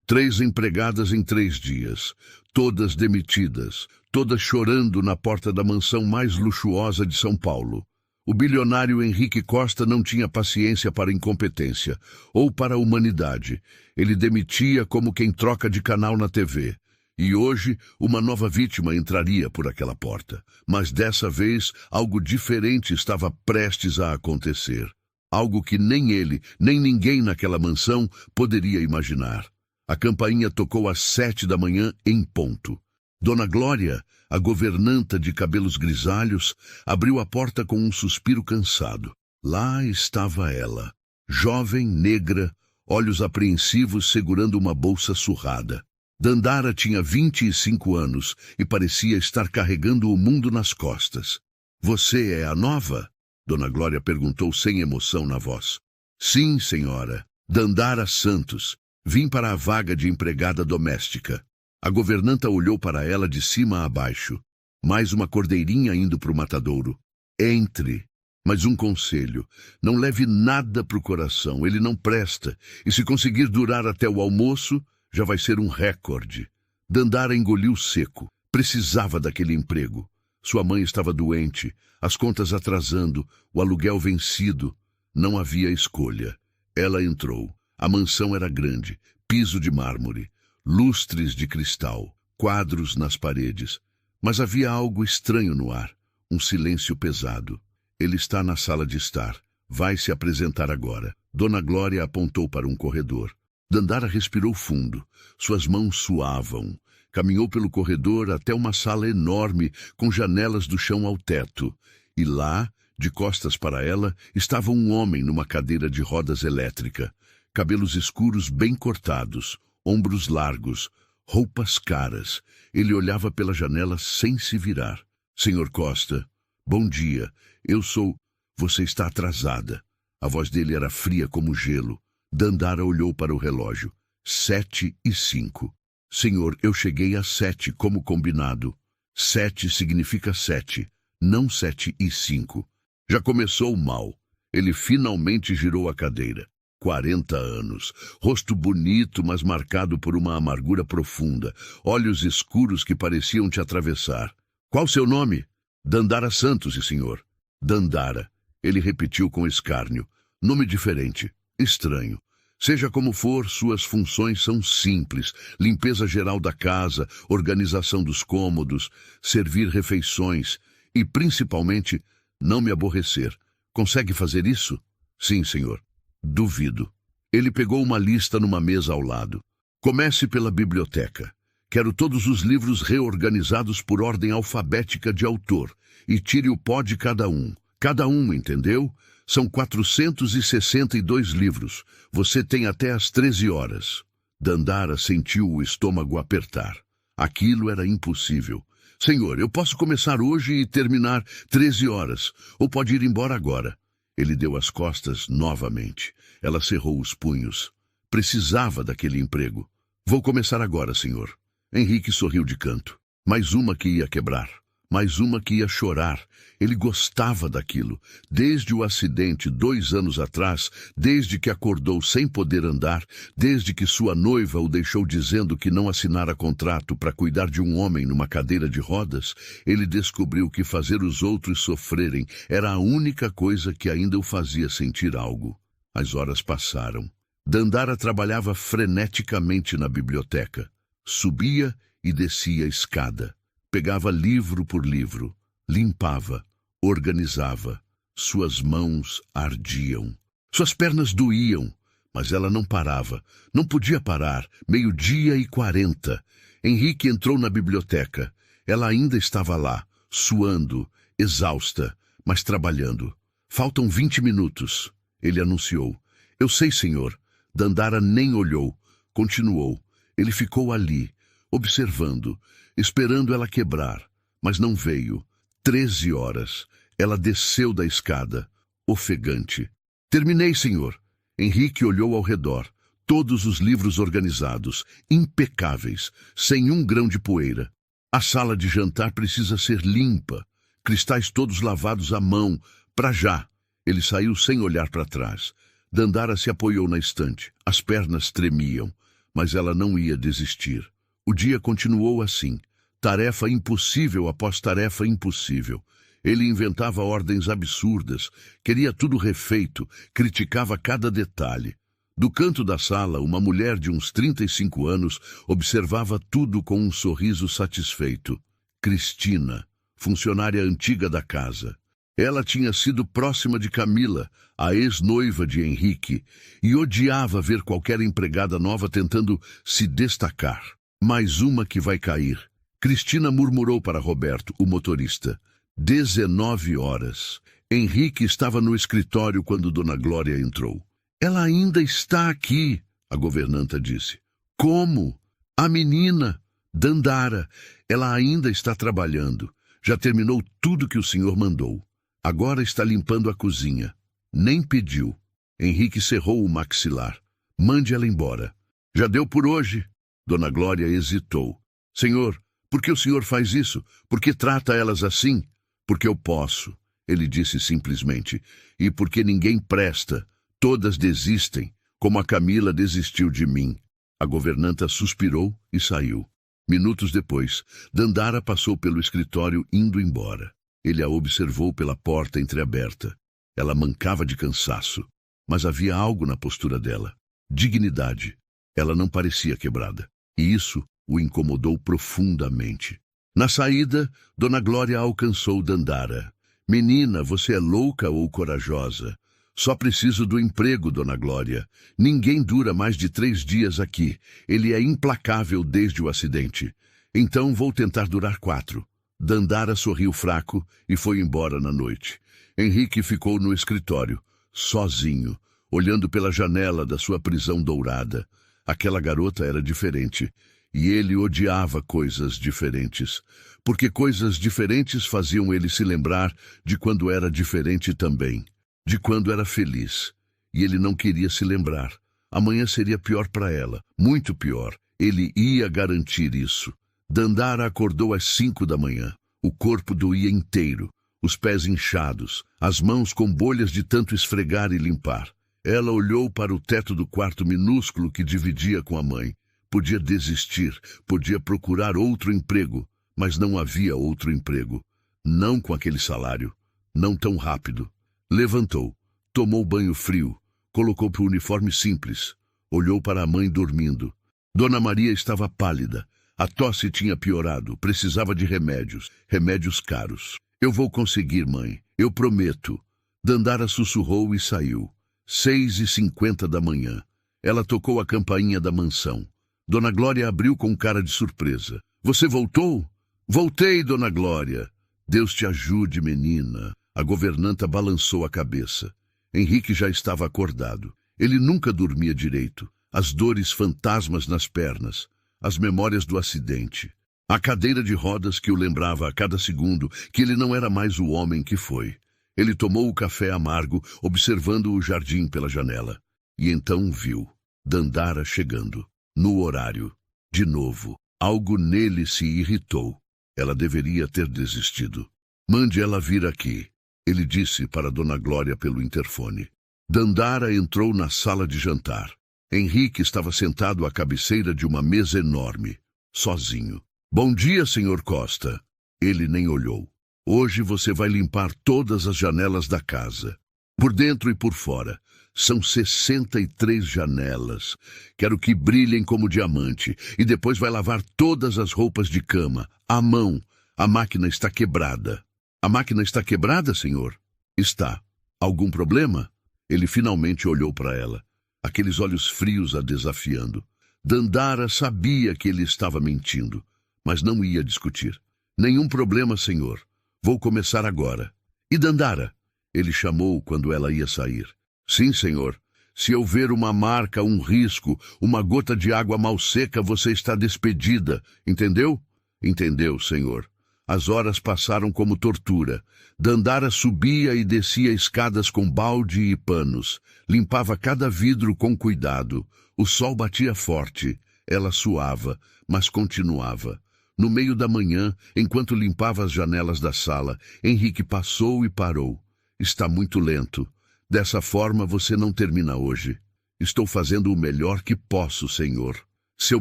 3 empregadas em 3 dias, todas demitidas, todas chorando na porta da mansão mais luxuosa de São Paulo. O bilionário Henrique Costa não tinha paciência para a incompetência, ou para a humanidade. Ele demitia como quem troca de canal na TV. E hoje, uma nova vítima entraria por aquela porta. Mas dessa vez, algo diferente estava prestes a acontecer. Algo que nem ele, nem ninguém naquela mansão poderia imaginar. A campainha tocou às 7 da manhã em ponto. Dona Glória, a governanta de cabelos grisalhos, abriu a porta com um suspiro cansado. Lá estava ela, jovem, negra, olhos apreensivos segurando uma bolsa surrada. Dandara tinha 25 anos e parecia estar carregando o mundo nas costas. Você é a nova? Dona Glória perguntou sem emoção na voz. Sim, senhora. Dandara Santos. Vim para a vaga de empregada doméstica. A governanta olhou para ela de cima a baixo. Mais uma cordeirinha indo para o matadouro. Entre. Mas um conselho. Não leve nada para o coração. Ele não presta. E se conseguir durar até o almoço, já vai ser um recorde. Dandara engoliu seco. Precisava daquele emprego. Sua mãe estava doente, as contas atrasando, o aluguel vencido. Não havia escolha. Ela entrou. A mansão era grande, piso de mármore, lustres de cristal, quadros nas paredes. Mas havia algo estranho no ar, um silêncio pesado. Ele está na sala de estar. Vai se apresentar agora. Dona Glória apontou para um corredor. Dandara respirou fundo. Suas mãos suavam. Caminhou pelo corredor até uma sala enorme, com janelas do chão ao teto. E lá, de costas para ela, estava um homem numa cadeira de rodas elétrica. Cabelos escuros bem cortados, ombros largos, roupas caras. Ele olhava pela janela sem se virar. Senhor Costa, bom dia. Eu sou... Você está atrasada. A voz dele era fria como gelo. Dandara olhou para o relógio. 7:05. Senhor, eu cheguei às 7, como combinado. 7 significa 7, não 7:05. Já começou mal. Ele finalmente girou a cadeira. 40 anos. Rosto bonito, mas marcado por uma amargura profunda. Olhos escuros que pareciam te atravessar. Qual seu nome? Dandara Santos, senhor. Dandara. Ele repetiu com escárnio. Nome diferente. Estranho. Seja como for, suas funções são simples. Limpeza geral da casa, organização dos cômodos, servir refeições e, principalmente, não me aborrecer. Consegue fazer isso? Sim, senhor. Duvido. Ele pegou uma lista numa mesa ao lado. Comece pela biblioteca. Quero todos os livros reorganizados por ordem alfabética de autor e tire o pó de cada um. Cada um, entendeu? São 462 livros. Você tem até às 13 horas. Dandara sentiu o estômago apertar. Aquilo era impossível. Senhor, eu posso começar hoje e terminar 13 horas, ou pode ir embora agora. Ele deu as costas novamente. Ela cerrou os punhos. Precisava daquele emprego. Vou começar agora, senhor. Henrique sorriu de canto. Mais uma que ia quebrar. Mais uma que ia chorar. Ele gostava daquilo. Desde o acidente 2 anos atrás, desde que acordou sem poder andar, desde que sua noiva o deixou dizendo que não assinara contrato para cuidar de um homem numa cadeira de rodas, ele descobriu que fazer os outros sofrerem era a única coisa que ainda o fazia sentir algo. As horas passaram. Dandara trabalhava freneticamente na biblioteca. Subia e descia a escada. Pegava livro por livro. Limpava, organizava. Suas mãos ardiam. Suas pernas doíam, mas ela não parava. Não podia parar. 12:40. Henrique entrou na biblioteca. Ela ainda estava lá, suando, exausta, mas trabalhando. Faltam 20 minutos. Ele anunciou. Eu sei, senhor. Dandara nem olhou. Continuou. Ele ficou ali, observando, esperando ela quebrar, mas não veio. 13 horas. Ela desceu da escada, ofegante. Terminei, senhor. Henrique olhou ao redor. Todos os livros organizados, impecáveis, sem um grão de poeira. A sala de jantar precisa ser limpa. Cristais todos lavados à mão, para já. Ele saiu sem olhar para trás. Dandara se apoiou na estante. As pernas tremiam. Mas ela não ia desistir. O dia continuou assim. Tarefa impossível após tarefa impossível. Ele inventava ordens absurdas, queria tudo refeito, criticava cada detalhe. Do canto da sala, uma mulher de uns 35 anos observava tudo com um sorriso satisfeito. Cristina, funcionária antiga da casa. Ela tinha sido próxima de Camila, a ex-noiva de Henrique, e odiava ver qualquer empregada nova tentando se destacar. Mais uma que vai cair. Cristina murmurou para Roberto, o motorista. 19 horas. Henrique estava no escritório quando Dona Glória entrou. Ela ainda está aqui, a governanta disse. Como? A menina, Dandara. Ela ainda está trabalhando. Já terminou tudo que o senhor mandou. Agora está limpando a cozinha. Nem pediu. Henrique cerrou o maxilar. Mande ela embora. Já deu por hoje. Dona Glória hesitou. Senhor, por que o senhor faz isso? Por que trata elas assim? Porque eu posso, ele disse simplesmente. E porque ninguém presta. Todas desistem, como a Camila desistiu de mim. A governanta suspirou e saiu. Minutos depois, Dandara passou pelo escritório indo embora. Ele a observou pela porta entreaberta. Ela mancava de cansaço, mas havia algo na postura dela. Dignidade. Ela não parecia quebrada. E isso o incomodou profundamente. Na saída, Dona Glória alcançou Dandara. Menina, você é louca ou corajosa? Só preciso do emprego, Dona Glória. Ninguém dura mais de 3 dias aqui. Ele é implacável desde o acidente. Então vou tentar durar 4. Dandara sorriu fraco e foi embora na noite. Henrique ficou no escritório, sozinho, olhando pela janela da sua prisão dourada. Aquela garota era diferente, e ele odiava coisas diferentes, porque coisas diferentes faziam ele se lembrar de quando era diferente também. De quando era feliz, e ele não queria se lembrar. Amanhã seria pior para ela, muito pior. Ele ia garantir isso. Dandara acordou às 5 da manhã. O corpo doía inteiro, os pés inchados, as mãos com bolhas de tanto esfregar e limpar. Ela olhou para o teto do quarto minúsculo que dividia com a mãe. Podia desistir, podia procurar outro emprego, mas não havia outro emprego. Não com aquele salário, não tão rápido. Levantou, tomou banho frio, colocou o uniforme simples, olhou para a mãe dormindo. Dona Maria estava pálida, a tosse tinha piorado, precisava de remédios caros. Eu vou conseguir, mãe, eu prometo. Dandara sussurrou e saiu. 6h50 da manhã. Ela tocou a campainha da mansão. Dona Glória abriu com cara de surpresa. Você voltou? Voltei, Dona Glória. Deus te ajude, menina. A governanta balançou a cabeça. Henrique já estava acordado. Ele nunca dormia direito. As dores fantasmas nas pernas. As memórias do acidente. A cadeira de rodas que o lembrava a cada segundo que ele não era mais o homem que foi. Ele tomou o café amargo, observando o jardim pela janela. E então viu Dandara chegando. No horário. De novo. Algo nele se irritou. Ela deveria ter desistido. Mande ela vir aqui. Ele disse para Dona Glória pelo interfone. Dandara entrou na sala de jantar. Henrique estava sentado à cabeceira de uma mesa enorme, sozinho. Bom dia, senhor Costa. Ele nem olhou. Hoje você vai limpar todas as janelas da casa. Por dentro e por fora. São 63 janelas. Quero que brilhem como diamante. E depois vai lavar todas as roupas de cama, à mão. A máquina está quebrada. A máquina está quebrada, senhor? Está. Algum problema? Ele finalmente olhou para ela, aqueles olhos frios a desafiando. Dandara sabia que ele estava mentindo, mas não ia discutir. Nenhum problema, senhor. Vou começar agora. E Dandara? Ele chamou quando ela ia sair. Sim, senhor. Se houver uma marca, um risco, uma gota de água mal seca, você está despedida. Entendeu? Entendeu, senhor. As horas passaram como tortura. Dandara subia e descia escadas com balde e panos. Limpava cada vidro com cuidado. O sol batia forte. Ela suava, mas continuava. No meio da manhã, enquanto limpava as janelas da sala, Henrique passou e parou. Está muito lento. Dessa forma você não termina hoje. Estou fazendo o melhor que posso, senhor. Seu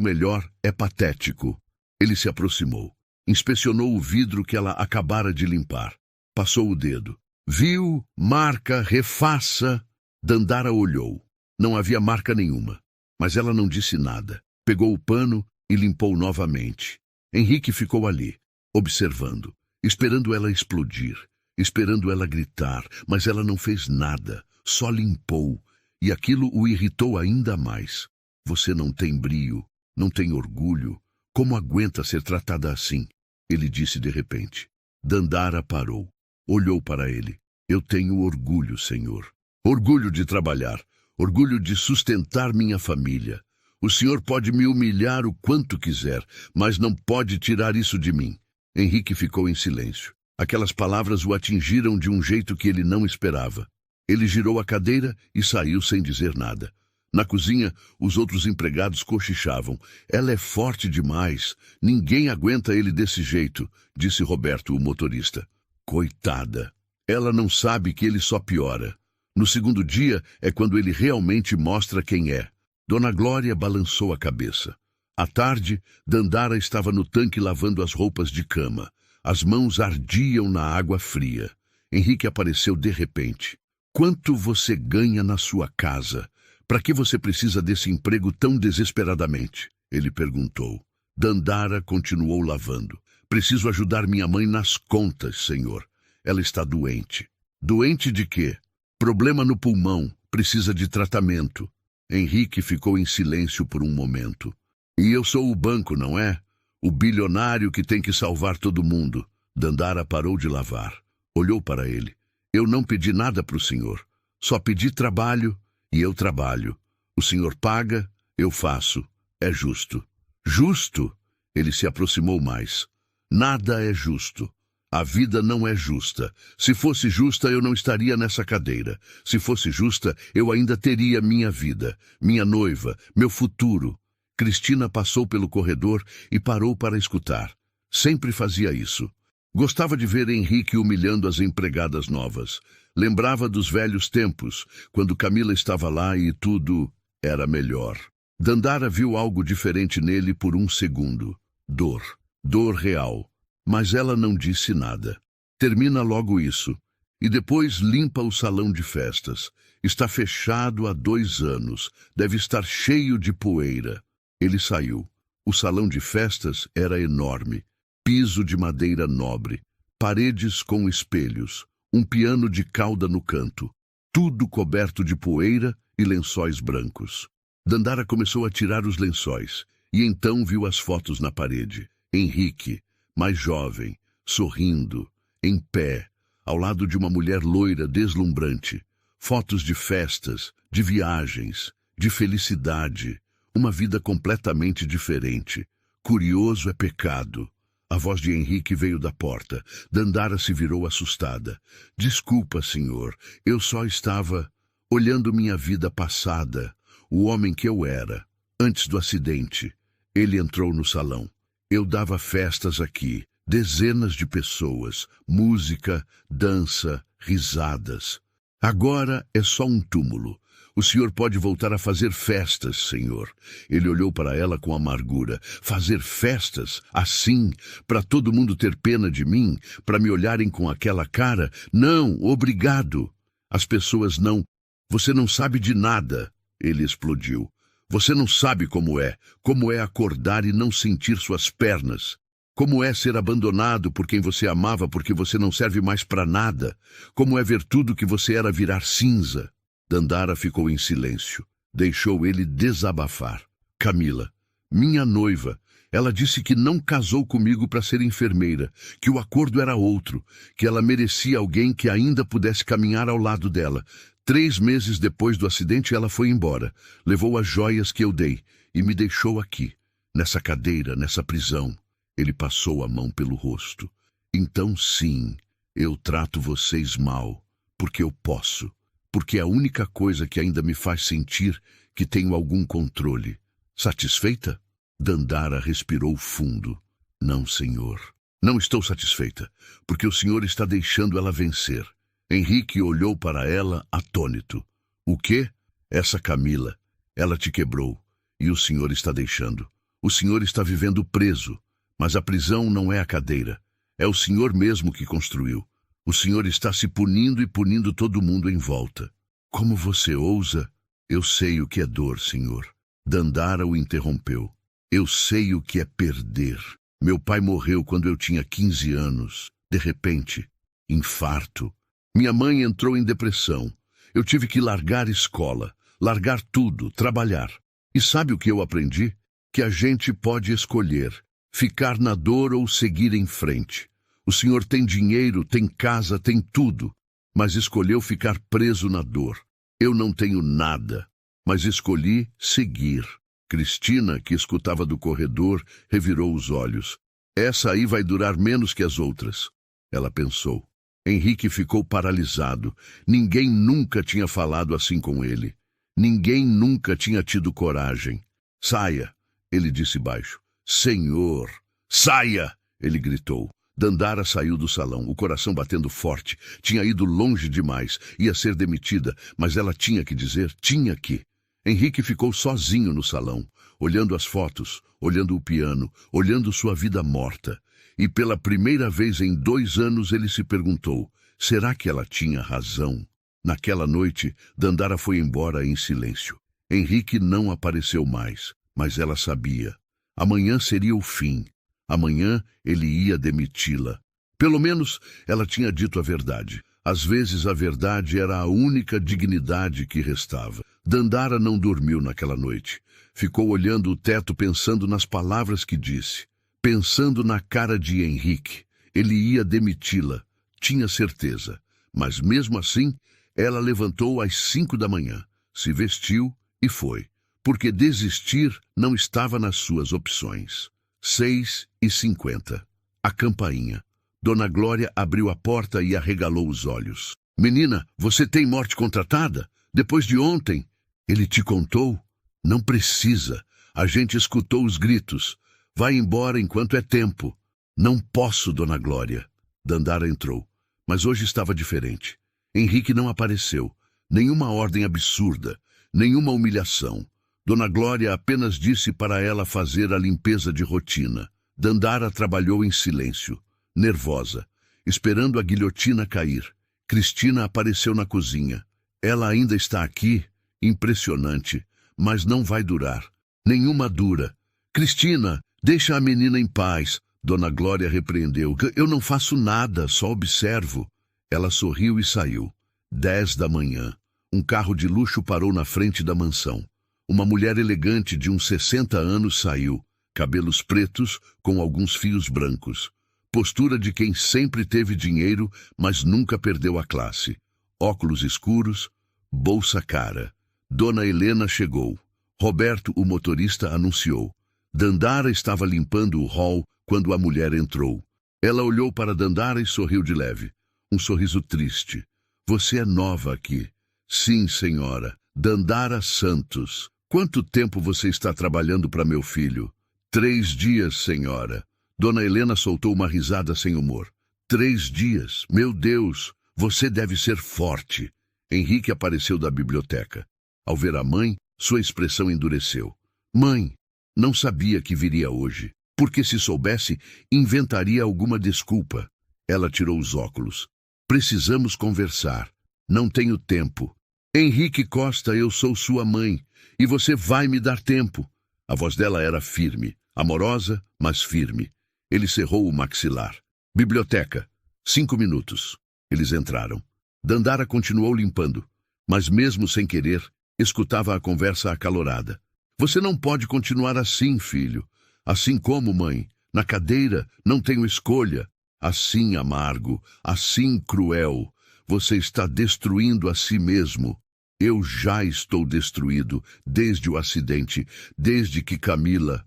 melhor é patético. Ele se aproximou. Inspecionou o vidro que ela acabara de limpar. Passou o dedo. Viu, marca, refaça. Dandara olhou. Não havia marca nenhuma. Mas ela não disse nada. Pegou o pano e limpou novamente. Henrique ficou ali, observando, esperando ela explodir, esperando ela gritar, mas ela não fez nada, só limpou, e aquilo o irritou ainda mais. Você não tem brio, não tem orgulho. Como aguenta ser tratada assim? Ele disse de repente. Dandara parou, olhou para ele. Eu tenho orgulho, senhor. Orgulho de trabalhar, orgulho de sustentar minha família. O senhor pode me humilhar o quanto quiser, mas não pode tirar isso de mim. Henrique ficou em silêncio. Aquelas palavras o atingiram de um jeito que ele não esperava. Ele girou a cadeira e saiu sem dizer nada. Na cozinha, os outros empregados cochichavam. Ela é forte demais. Ninguém aguenta ele desse jeito, disse Roberto, o motorista. Coitada. Ela não sabe que ele só piora. No segundo dia é quando ele realmente mostra quem é. Dona Glória balançou a cabeça. À tarde, Dandara estava no tanque lavando as roupas de cama. As mãos ardiam na água fria. Henrique apareceu de repente. Quanto você ganha na sua casa? Para que você precisa desse emprego tão desesperadamente? Ele perguntou. Dandara continuou lavando. Preciso ajudar minha mãe nas contas, senhor. Ela está doente. Doente de quê? Problema no pulmão. Precisa de tratamento. Henrique ficou em silêncio por um momento. E eu sou o banco, não é? O bilionário que tem que salvar todo mundo. Dandara parou de lavar. Olhou para ele. Eu não pedi nada para o senhor. Só pedi trabalho e eu trabalho. O senhor paga, eu faço. É justo. Justo? Ele se aproximou mais. Nada é justo. A vida não é justa. Se fosse justa, eu não estaria nessa cadeira. Se fosse justa, eu ainda teria minha vida, minha noiva, meu futuro. Cristina passou pelo corredor e parou para escutar. Sempre fazia isso. Gostava de ver Henrique humilhando as empregadas novas. Lembrava dos velhos tempos, quando Camila estava lá e tudo era melhor. Dandara viu algo diferente nele por um segundo. Dor. Dor real. Mas ela não disse nada. Termina logo isso. E depois limpa o salão de festas. Está fechado há 2 anos. Deve estar cheio de poeira. Ele saiu. O salão de festas era enorme. Piso de madeira nobre. Paredes com espelhos. Um piano de cauda no canto. Tudo coberto de poeira e lençóis brancos. Dandara começou a tirar os lençóis. E então viu as fotos na parede. Henrique, mais jovem, sorrindo, em pé, ao lado de uma mulher loira deslumbrante. Fotos de festas, de viagens, de felicidade. Uma vida completamente diferente. Curioso é pecado. A voz de Henrique veio da porta. Dandara se virou assustada. Desculpa, senhor. Eu só estava olhando minha vida passada. O homem que eu era, antes do acidente. Ele entrou no salão. Eu dava festas aqui, dezenas de pessoas, música, dança, risadas. Agora é só um túmulo. O senhor pode voltar a fazer festas, senhor. Ele olhou para ela com amargura. Fazer festas? Assim? Para todo mundo ter pena de mim? Para me olharem com aquela cara? Não, obrigado. As pessoas não... Você não sabe de nada. Ele explodiu. Você não sabe como é acordar e não sentir suas pernas, como é ser abandonado por quem você amava porque você não serve mais para nada, como é ver tudo que você era virar cinza. Dandara ficou em silêncio, deixou ele desabafar. Camila, minha noiva, ela disse que não casou comigo para ser enfermeira, que o acordo era outro, que ela merecia alguém que ainda pudesse caminhar ao lado dela. 3 meses depois do acidente, ela foi embora, levou as joias que eu dei e me deixou aqui, nessa cadeira, nessa prisão. Ele passou a mão pelo rosto. Então, sim, eu trato vocês mal, porque eu posso, porque é a única coisa que ainda me faz sentir que tenho algum controle. Satisfeita? Dandara respirou fundo. Não, senhor. Não estou satisfeita, porque o senhor está deixando ela vencer. Henrique olhou para ela atônito. O quê? Essa Camila. Ela te quebrou. e o senhor está deixando. O senhor está vivendo preso, mas a prisão não é a cadeira. É o senhor mesmo que construiu. O senhor está se punindo e punindo todo mundo em volta. Como você ousa? Eu sei o que é dor, senhor. Dandara o interrompeu. Eu sei o que é perder. Meu pai morreu quando eu tinha 15 anos. De repente, infarto. Minha mãe entrou em depressão. Eu tive que largar escola, largar tudo, trabalhar. E sabe o que eu aprendi? Que a gente pode escolher, ficar na dor ou seguir em frente. O senhor tem dinheiro, tem casa, tem tudo, mas escolheu ficar preso na dor. Eu não tenho nada, mas escolhi seguir. Cristina, que escutava do corredor, revirou os olhos. Essa aí vai durar menos que as outras. Ela pensou. Henrique ficou paralisado. Ninguém nunca tinha falado assim com ele. Ninguém nunca tinha tido coragem. Saia, ele disse baixo. Senhor, saia, ele gritou. Dandara saiu do salão, o coração batendo forte. Tinha ido longe demais, ia ser demitida, mas ela tinha que dizer, tinha que. Henrique ficou sozinho no salão, olhando as fotos, olhando o piano, olhando sua vida morta. E pela primeira vez em 2 anos ele se perguntou, será que ela tinha razão? Naquela noite, Dandara foi embora em silêncio. Henrique não apareceu mais, mas ela sabia. Amanhã seria o fim. Amanhã ele ia demiti-la. Pelo menos ela tinha dito a verdade. Às vezes a verdade era a única dignidade que restava. Dandara não dormiu naquela noite. Ficou olhando o teto pensando nas palavras que disse. Pensando na cara de Henrique. Ele ia demiti-la. Tinha certeza. Mas mesmo assim, ela levantou às 5 da manhã. Se vestiu e foi. Porque desistir não estava nas suas opções. 6h50. A campainha. Dona Glória abriu a porta e arregalou os olhos. Menina, você tem morte contratada? Depois de ontem? Ele te contou? Não precisa. A gente escutou os gritos. Vai embora enquanto é tempo. Não posso, Dona Glória. Dandara entrou. Mas hoje estava diferente. Henrique não apareceu. Nenhuma ordem absurda. Nenhuma humilhação. Dona Glória apenas disse para ela fazer a limpeza de rotina. Dandara trabalhou em silêncio, nervosa, esperando a guilhotina cair. Cristina apareceu na cozinha. Ela ainda está aqui? Impressionante, mas não vai durar. Nenhuma dura. Cristina, deixa a menina em paz. Dona Glória repreendeu. Eu não faço nada, só observo. Ela sorriu e saiu. 10 da manhã. Um carro de luxo parou na frente da mansão. Uma mulher elegante de uns 60 anos saiu, cabelos pretos com alguns fios brancos. Postura de quem sempre teve dinheiro, mas nunca perdeu a classe. Óculos escuros, bolsa cara. Dona Helena chegou. Roberto, o motorista, anunciou. Dandara estava limpando o hall quando a mulher entrou. Ela olhou para Dandara e sorriu de leve. Um sorriso triste. Você é nova aqui. Sim, senhora. Dandara Santos. Quanto tempo você está trabalhando para meu filho? 3 dias, senhora. Dona Helena soltou uma risada sem humor. 3 dias? Meu Deus, você deve ser forte. Henrique apareceu da biblioteca. Ao ver a mãe, sua expressão endureceu. Mãe, não sabia que viria hoje, porque se soubesse, inventaria alguma desculpa. Ela tirou os óculos. Precisamos conversar. Não tenho tempo. Henrique Costa, eu sou sua mãe. E você vai me dar tempo. A voz dela era firme, amorosa, mas firme. Ele cerrou o maxilar. Biblioteca. 5 minutos. Eles entraram. Dandara continuou limpando, mas mesmo sem querer, escutava a conversa acalorada. Você não pode continuar assim, filho. Assim como, mãe. Na cadeira, não tenho escolha. Assim amargo, assim cruel. Você está destruindo a si mesmo. Eu já estou destruído, desde o acidente, desde que Camila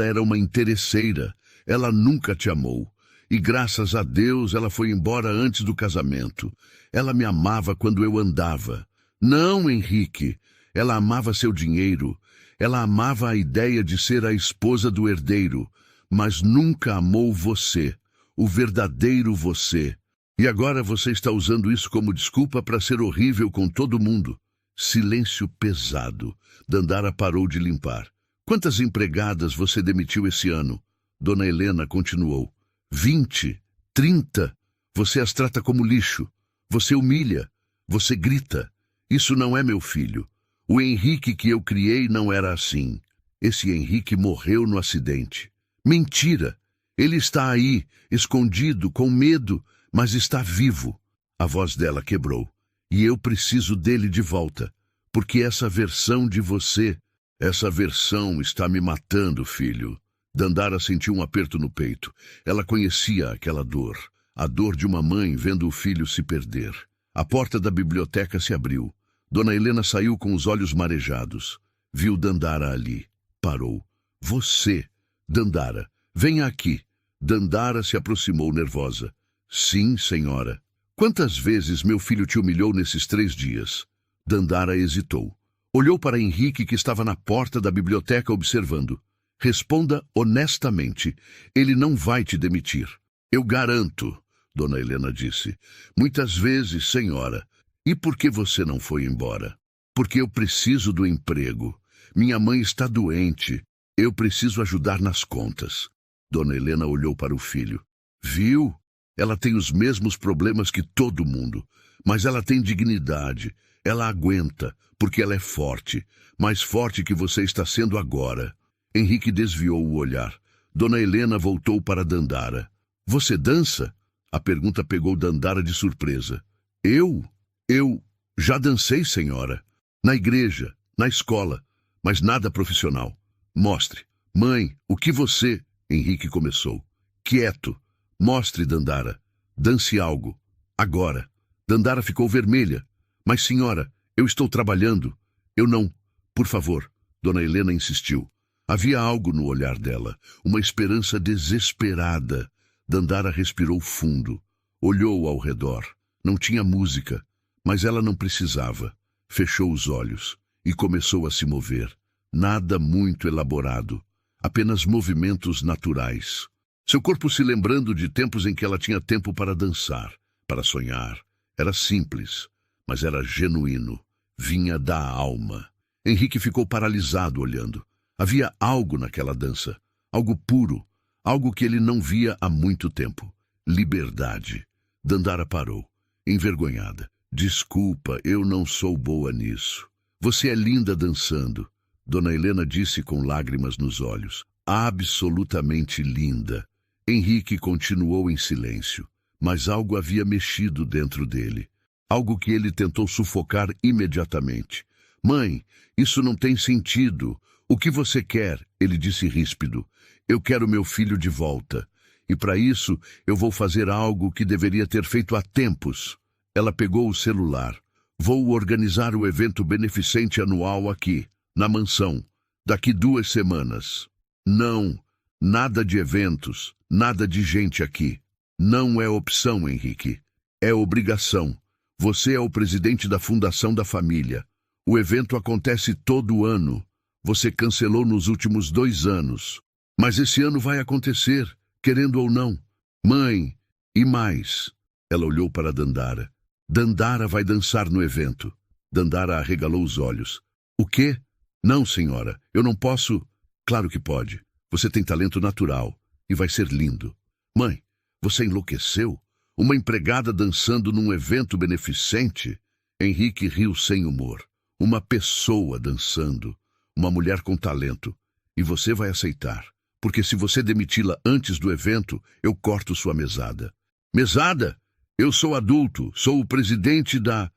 era uma interesseira. Ela nunca te amou. E graças a Deus ela foi embora antes do casamento. Ela me amava quando eu andava. Não, Henrique. Ela amava seu dinheiro. Ela amava a ideia de ser a esposa do herdeiro. Mas nunca amou você, o verdadeiro você. E agora você está usando isso como desculpa para ser horrível com todo mundo. Silêncio pesado. Dandara parou de limpar. Quantas empregadas você demitiu esse ano? Dona Helena continuou. 20, 30. Você as trata como lixo. Você humilha. Você grita. Isso não é meu filho. O Henrique que eu criei não era assim. Esse Henrique morreu no acidente. Mentira! Ele está aí, escondido, com medo, mas está vivo. A voz dela quebrou. E eu preciso dele de volta. Porque essa versão de você, essa versão está me matando, filho. Dandara sentiu um aperto no peito. Ela conhecia aquela dor. A dor de uma mãe vendo o filho se perder. A porta da biblioteca se abriu. Dona Helena saiu com os olhos marejados. Viu Dandara ali. Parou. Você, Dandara, venha aqui. Dandara se aproximou nervosa. Sim, senhora. Quantas vezes meu filho te humilhou nesses 3 dias? Dandara hesitou. Olhou para Henrique que estava na porta da biblioteca observando. Responda honestamente. Ele não vai te demitir. Eu garanto, Dona Helena disse. Muitas vezes, senhora. E por que você não foi embora? Porque eu preciso do emprego. Minha mãe está doente. Eu preciso ajudar nas contas. Dona Helena olhou para o filho. Viu? Ela tem os mesmos problemas que todo mundo. Mas ela tem dignidade. Ela aguenta, porque ela é forte. Mais forte que você está sendo agora. Henrique desviou o olhar. Dona Helena voltou para Dandara. Você dança? A pergunta pegou Dandara de surpresa. Eu já dancei, senhora. Na igreja, na escola, mas nada profissional. Mostre. Mãe, o que você... Henrique começou. Quieto. Mostre, Dandara. Dance algo. Agora. Dandara ficou vermelha. Mas, senhora, eu estou trabalhando. Eu não... Por favor. Dona Helena insistiu. Havia algo no olhar dela. Uma esperança desesperada. Dandara respirou fundo. Olhou ao redor. Não tinha música. Mas ela não precisava. Fechou os olhos. E começou a se mover. Nada muito elaborado. Apenas movimentos naturais. Seu corpo se lembrando de tempos em que ela tinha tempo para dançar, para sonhar. Era simples, mas era genuíno. Vinha da alma. Henrique ficou paralisado olhando. Havia algo naquela dança. Algo puro. Algo que ele não via há muito tempo. Liberdade. Dandara parou, envergonhada. Desculpa, eu não sou boa nisso. Você é linda dançando. Dona Helena disse com lágrimas nos olhos. Absolutamente linda. Henrique continuou em silêncio, mas algo havia mexido dentro dele. Algo que ele tentou sufocar imediatamente. Mãe, isso não tem sentido. O que você quer? Ele disse ríspido. Eu quero meu filho de volta. E para isso eu vou fazer algo que deveria ter feito há tempos. Ela pegou o celular. Vou organizar o evento beneficente anual aqui. Na mansão, daqui 2 semanas. Não, nada de eventos, nada de gente aqui. Não é opção, Henrique. É obrigação. Você é o presidente da Fundação da Família. O evento acontece todo ano. Você cancelou nos últimos 2 anos. Mas esse ano vai acontecer, querendo ou não. Mãe, e mais. Ela olhou para Dandara. Dandara vai dançar no evento. Dandara arregalou os olhos. O quê? Não, senhora, eu não posso... Claro que pode. Você tem talento natural e vai ser lindo. Mãe, você enlouqueceu? Uma empregada dançando num evento beneficente? Henrique riu sem humor. Uma pessoa dançando. Uma mulher com talento. E você vai aceitar. Porque se você demiti-la antes do evento, eu corto sua mesada. Mesada? Eu sou adulto, sou o presidente da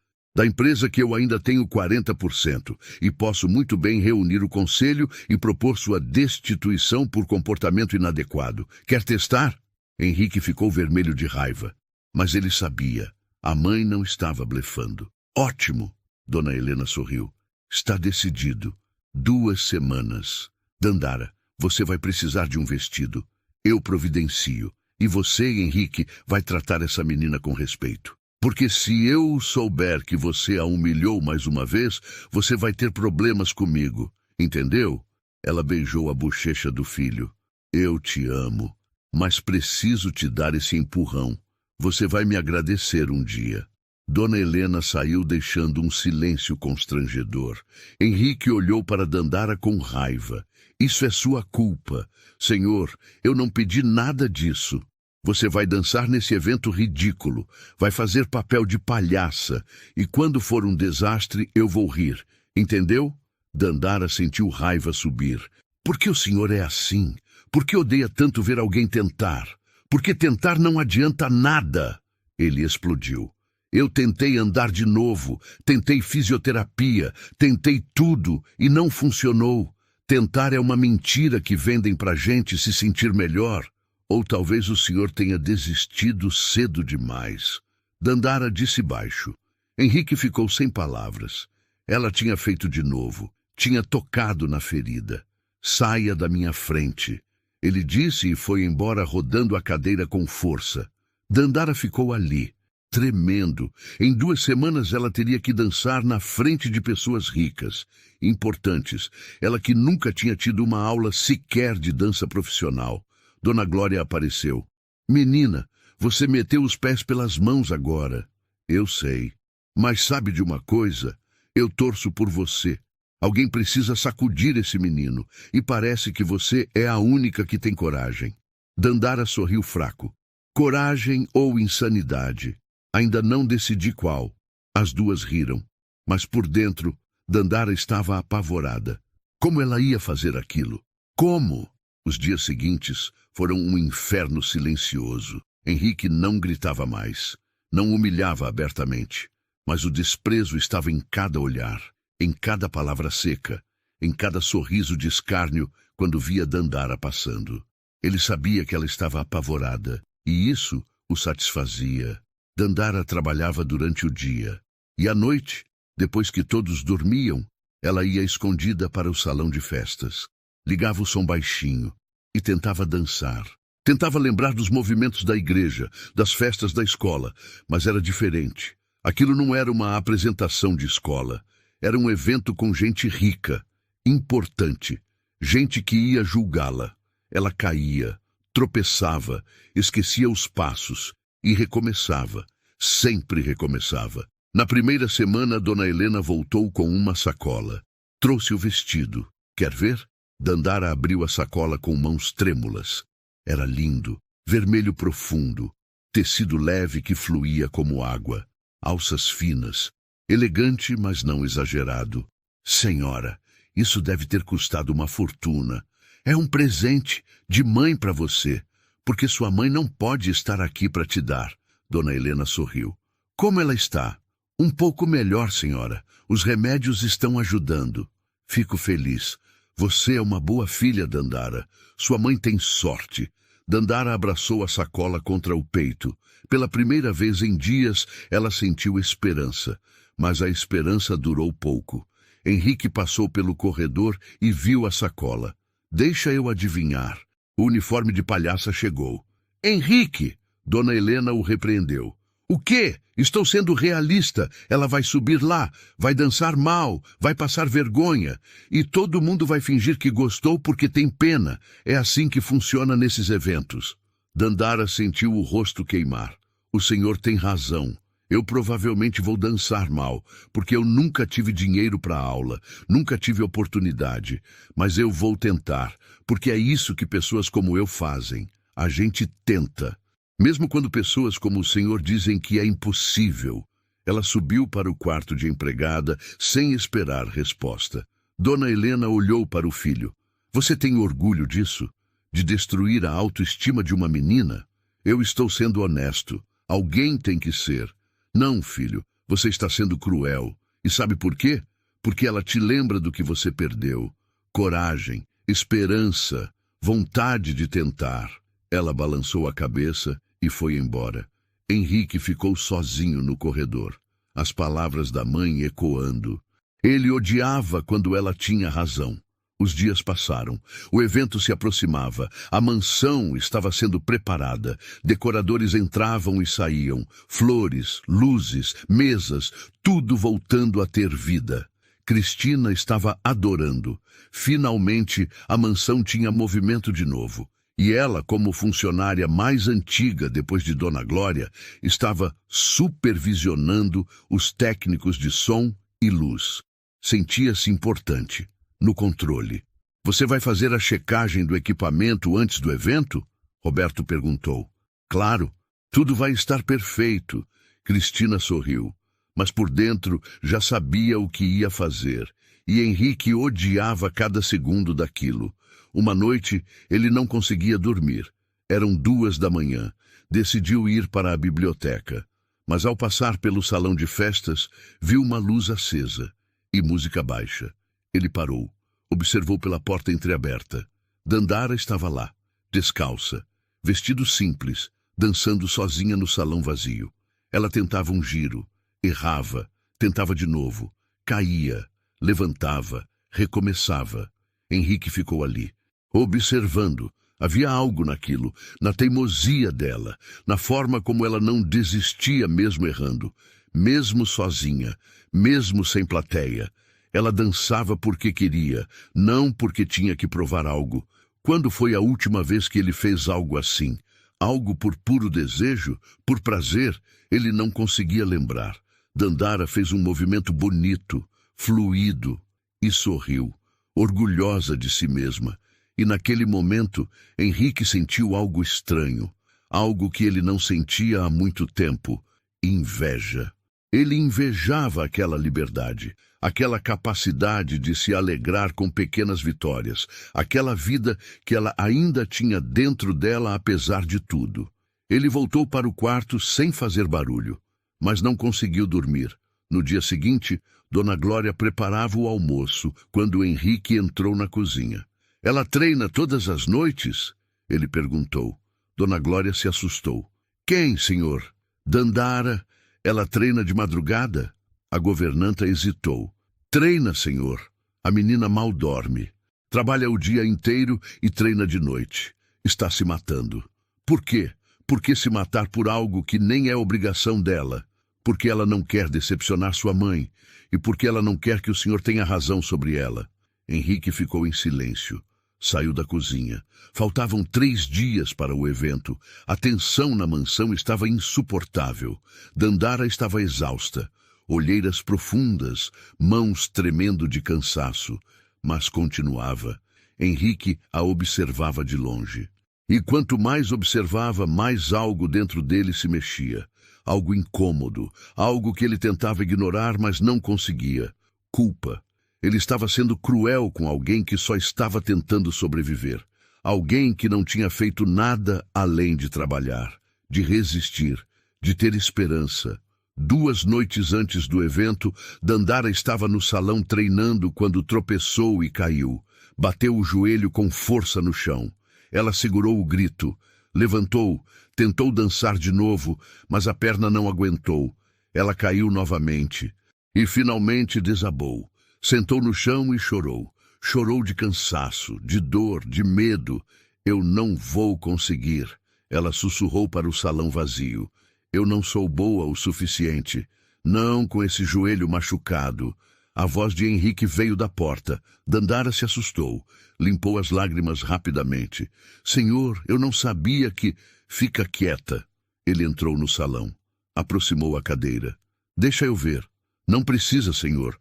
empresa que eu ainda tenho 40% e posso muito bem reunir o conselho e propor sua destituição por comportamento inadequado. Quer testar? Henrique ficou vermelho de raiva, mas ele sabia. A mãe não estava blefando. Ótimo! Dona Helena sorriu. Está decidido. 2 semanas. Dandara, você vai precisar de um vestido. Eu providencio. E você, Henrique, vai tratar essa menina com respeito. Porque se eu souber que você a humilhou mais uma vez, você vai ter problemas comigo. Entendeu? Ela beijou a bochecha do filho. Eu te amo, mas preciso te dar esse empurrão. Você vai me agradecer um dia. Dona Helena saiu deixando um silêncio constrangedor. Henrique olhou para Dandara com raiva. Isso é sua culpa. Senhor, eu não pedi nada disso. Você vai dançar nesse evento ridículo, vai fazer papel de palhaça, e quando for um desastre, eu vou rir. Entendeu? Dandara sentiu raiva subir. Por que o senhor é assim? Por que odeia tanto ver alguém tentar? Porque tentar não adianta nada. Ele explodiu. Eu tentei andar de novo, tentei fisioterapia, tentei tudo e não funcionou. Tentar é uma mentira que vendem pra gente se sentir melhor. Ou talvez o senhor tenha desistido cedo demais. Dandara disse baixo. Henrique ficou sem palavras. Ela tinha feito de novo. Tinha tocado na ferida. Saia da minha frente. Ele disse e foi embora rodando a cadeira com força. Dandara ficou ali, tremendo. Em 2 semanas ela teria que dançar na frente de pessoas ricas, importantes. Ela que nunca tinha tido uma aula sequer de dança profissional. Dona Glória apareceu. Menina, você meteu os pés pelas mãos agora. Eu sei. Mas sabe de uma coisa? Eu torço por você. Alguém precisa sacudir esse menino. E parece que você é a única que tem coragem. Dandara sorriu fraco. Coragem ou insanidade? Ainda não decidi qual. As duas riram. Mas por dentro, Dandara estava apavorada. Como ela ia fazer aquilo? Como? Os dias seguintes foram um inferno silencioso. Henrique não gritava mais, não humilhava abertamente, mas o desprezo estava em cada olhar, em cada palavra seca, em cada sorriso de escárnio quando via Dandara passando. Ele sabia que ela estava apavorada, e isso o satisfazia. Dandara trabalhava durante o dia, e à noite, depois que todos dormiam, ela ia escondida para o salão de festas. Ligava o som baixinho e tentava dançar. Tentava lembrar dos movimentos da igreja, das festas da escola, mas era diferente. Aquilo não era uma apresentação de escola. Era um evento com gente rica, importante, gente que ia julgá-la. Ela caía, tropeçava, esquecia os passos e recomeçava. Sempre recomeçava. Na primeira semana, Dona Helena voltou com uma sacola. Trouxe o vestido. Quer ver? Dandara abriu a sacola com mãos trêmulas. Era lindo, vermelho profundo, tecido leve que fluía como água, alças finas, elegante, mas não exagerado. Senhora, isso deve ter custado uma fortuna. É um presente de mãe para você, porque sua mãe não pode estar aqui para te dar. Dona Helena sorriu. Como ela está? Um pouco melhor, senhora. Os remédios estão ajudando. Fico feliz. Você é uma boa filha, Dandara. Sua mãe tem sorte. Dandara abraçou a sacola contra o peito. Pela primeira vez em dias, ela sentiu esperança. Mas a esperança durou pouco. Henrique passou pelo corredor e viu a sacola. Deixa eu adivinhar. O uniforme de palhaça chegou. Henrique! Dona Helena o repreendeu. O quê? Estou sendo realista. Ela vai subir lá, vai dançar mal, vai passar vergonha. E todo mundo vai fingir que gostou porque tem pena. É assim que funciona nesses eventos. Dandara sentiu o rosto queimar. O senhor tem razão. Eu provavelmente vou dançar mal, porque eu nunca tive dinheiro para aula, nunca tive oportunidade. Mas eu vou tentar, porque é isso que pessoas como eu fazem. A gente tenta. Mesmo quando pessoas como o senhor dizem que é impossível. Ela subiu para o quarto de empregada sem esperar resposta. Dona Helena olhou para o filho. Você tem orgulho disso? De destruir a autoestima de uma menina? Eu estou sendo honesto. Alguém tem que ser. Não, filho, você está sendo cruel. E sabe por quê? Porque ela te lembra do que você perdeu. Coragem, esperança, vontade de tentar. Ela balançou a cabeça e foi embora. Henrique ficou sozinho no corredor, as palavras da mãe ecoando. Ele odiava quando ela tinha razão. Os dias passaram, o evento se aproximava, a mansão estava sendo preparada, decoradores entravam e saíam, flores, luzes, mesas, tudo voltando a ter vida. Cristina estava adorando. Finalmente, a mansão tinha movimento de novo. E ela, como funcionária mais antiga depois de Dona Glória, estava supervisionando os técnicos de som e luz. Sentia-se importante, no controle. Você vai fazer a checagem do equipamento antes do evento? Roberto perguntou. Claro, tudo vai estar perfeito. Cristina sorriu, mas por dentro já sabia o que ia fazer. E Henrique odiava cada segundo daquilo. Uma noite, ele não conseguia dormir. Eram 2 da manhã. Decidiu ir para a biblioteca. Mas ao passar pelo salão de festas, viu uma luz acesa e música baixa. Ele parou. Observou pela porta entreaberta. Dandara estava lá, descalça, vestido simples, dançando sozinha no salão vazio. Ela tentava um giro, errava, tentava de novo, caía, levantava, recomeçava. Henrique ficou ali, observando. Havia algo naquilo, na teimosia dela, na forma como ela não desistia mesmo errando, mesmo sozinha, mesmo sem plateia. Ela dançava porque queria, não porque tinha que provar algo. Quando foi a última vez que ele fez algo assim? Algo por puro desejo, por prazer? Ele não conseguia lembrar. Dandara fez um movimento bonito, fluido, e sorriu, orgulhosa de si mesma. E naquele momento, Henrique sentiu algo estranho, algo que ele não sentia há muito tempo: inveja. Ele invejava aquela liberdade, aquela capacidade de se alegrar com pequenas vitórias, aquela vida que ela ainda tinha dentro dela apesar de tudo. Ele voltou para o quarto sem fazer barulho, mas não conseguiu dormir. No dia seguinte, Dona Glória preparava o almoço quando Henrique entrou na cozinha. Ela treina todas as noites? Ele perguntou. Dona Glória se assustou. Quem, senhor? Dandara. Ela treina de madrugada? A governanta hesitou. Treina, senhor. A menina mal dorme. Trabalha o dia inteiro e treina de noite. Está se matando. Por quê? Por que se matar por algo que nem é obrigação dela? Porque ela não quer decepcionar sua mãe e porque ela não quer que o senhor tenha razão sobre ela. Henrique ficou em silêncio. Saiu da cozinha. Faltavam 3 dias para o evento. A tensão na mansão estava insuportável. Dandara estava exausta. Olheiras profundas, mãos tremendo de cansaço. Mas continuava. Henrique a observava de longe. E quanto mais observava, mais algo dentro dele se mexia. Algo incômodo, algo que ele tentava ignorar, mas não conseguia. Culpa. Ele estava sendo cruel com alguém que só estava tentando sobreviver. Alguém que não tinha feito nada além de trabalhar, de resistir, de ter esperança. 2 noites antes do evento, Dandara estava no salão treinando quando tropeçou e caiu. Bateu o joelho com força no chão. Ela segurou o grito, levantou, tentou dançar de novo, mas a perna não aguentou. Ela caiu novamente e finalmente desabou. Sentou no chão e chorou. Chorou de cansaço, de dor, de medo. Eu não vou conseguir. Ela sussurrou para o salão vazio. Eu não sou boa o suficiente. Não com esse joelho machucado. A voz de Henrique veio da porta. Dandara se assustou. Limpou as lágrimas rapidamente. Senhor, eu não sabia que... Fica quieta. Ele entrou no salão. Aproximou a cadeira. Deixa eu ver. Não precisa, senhor.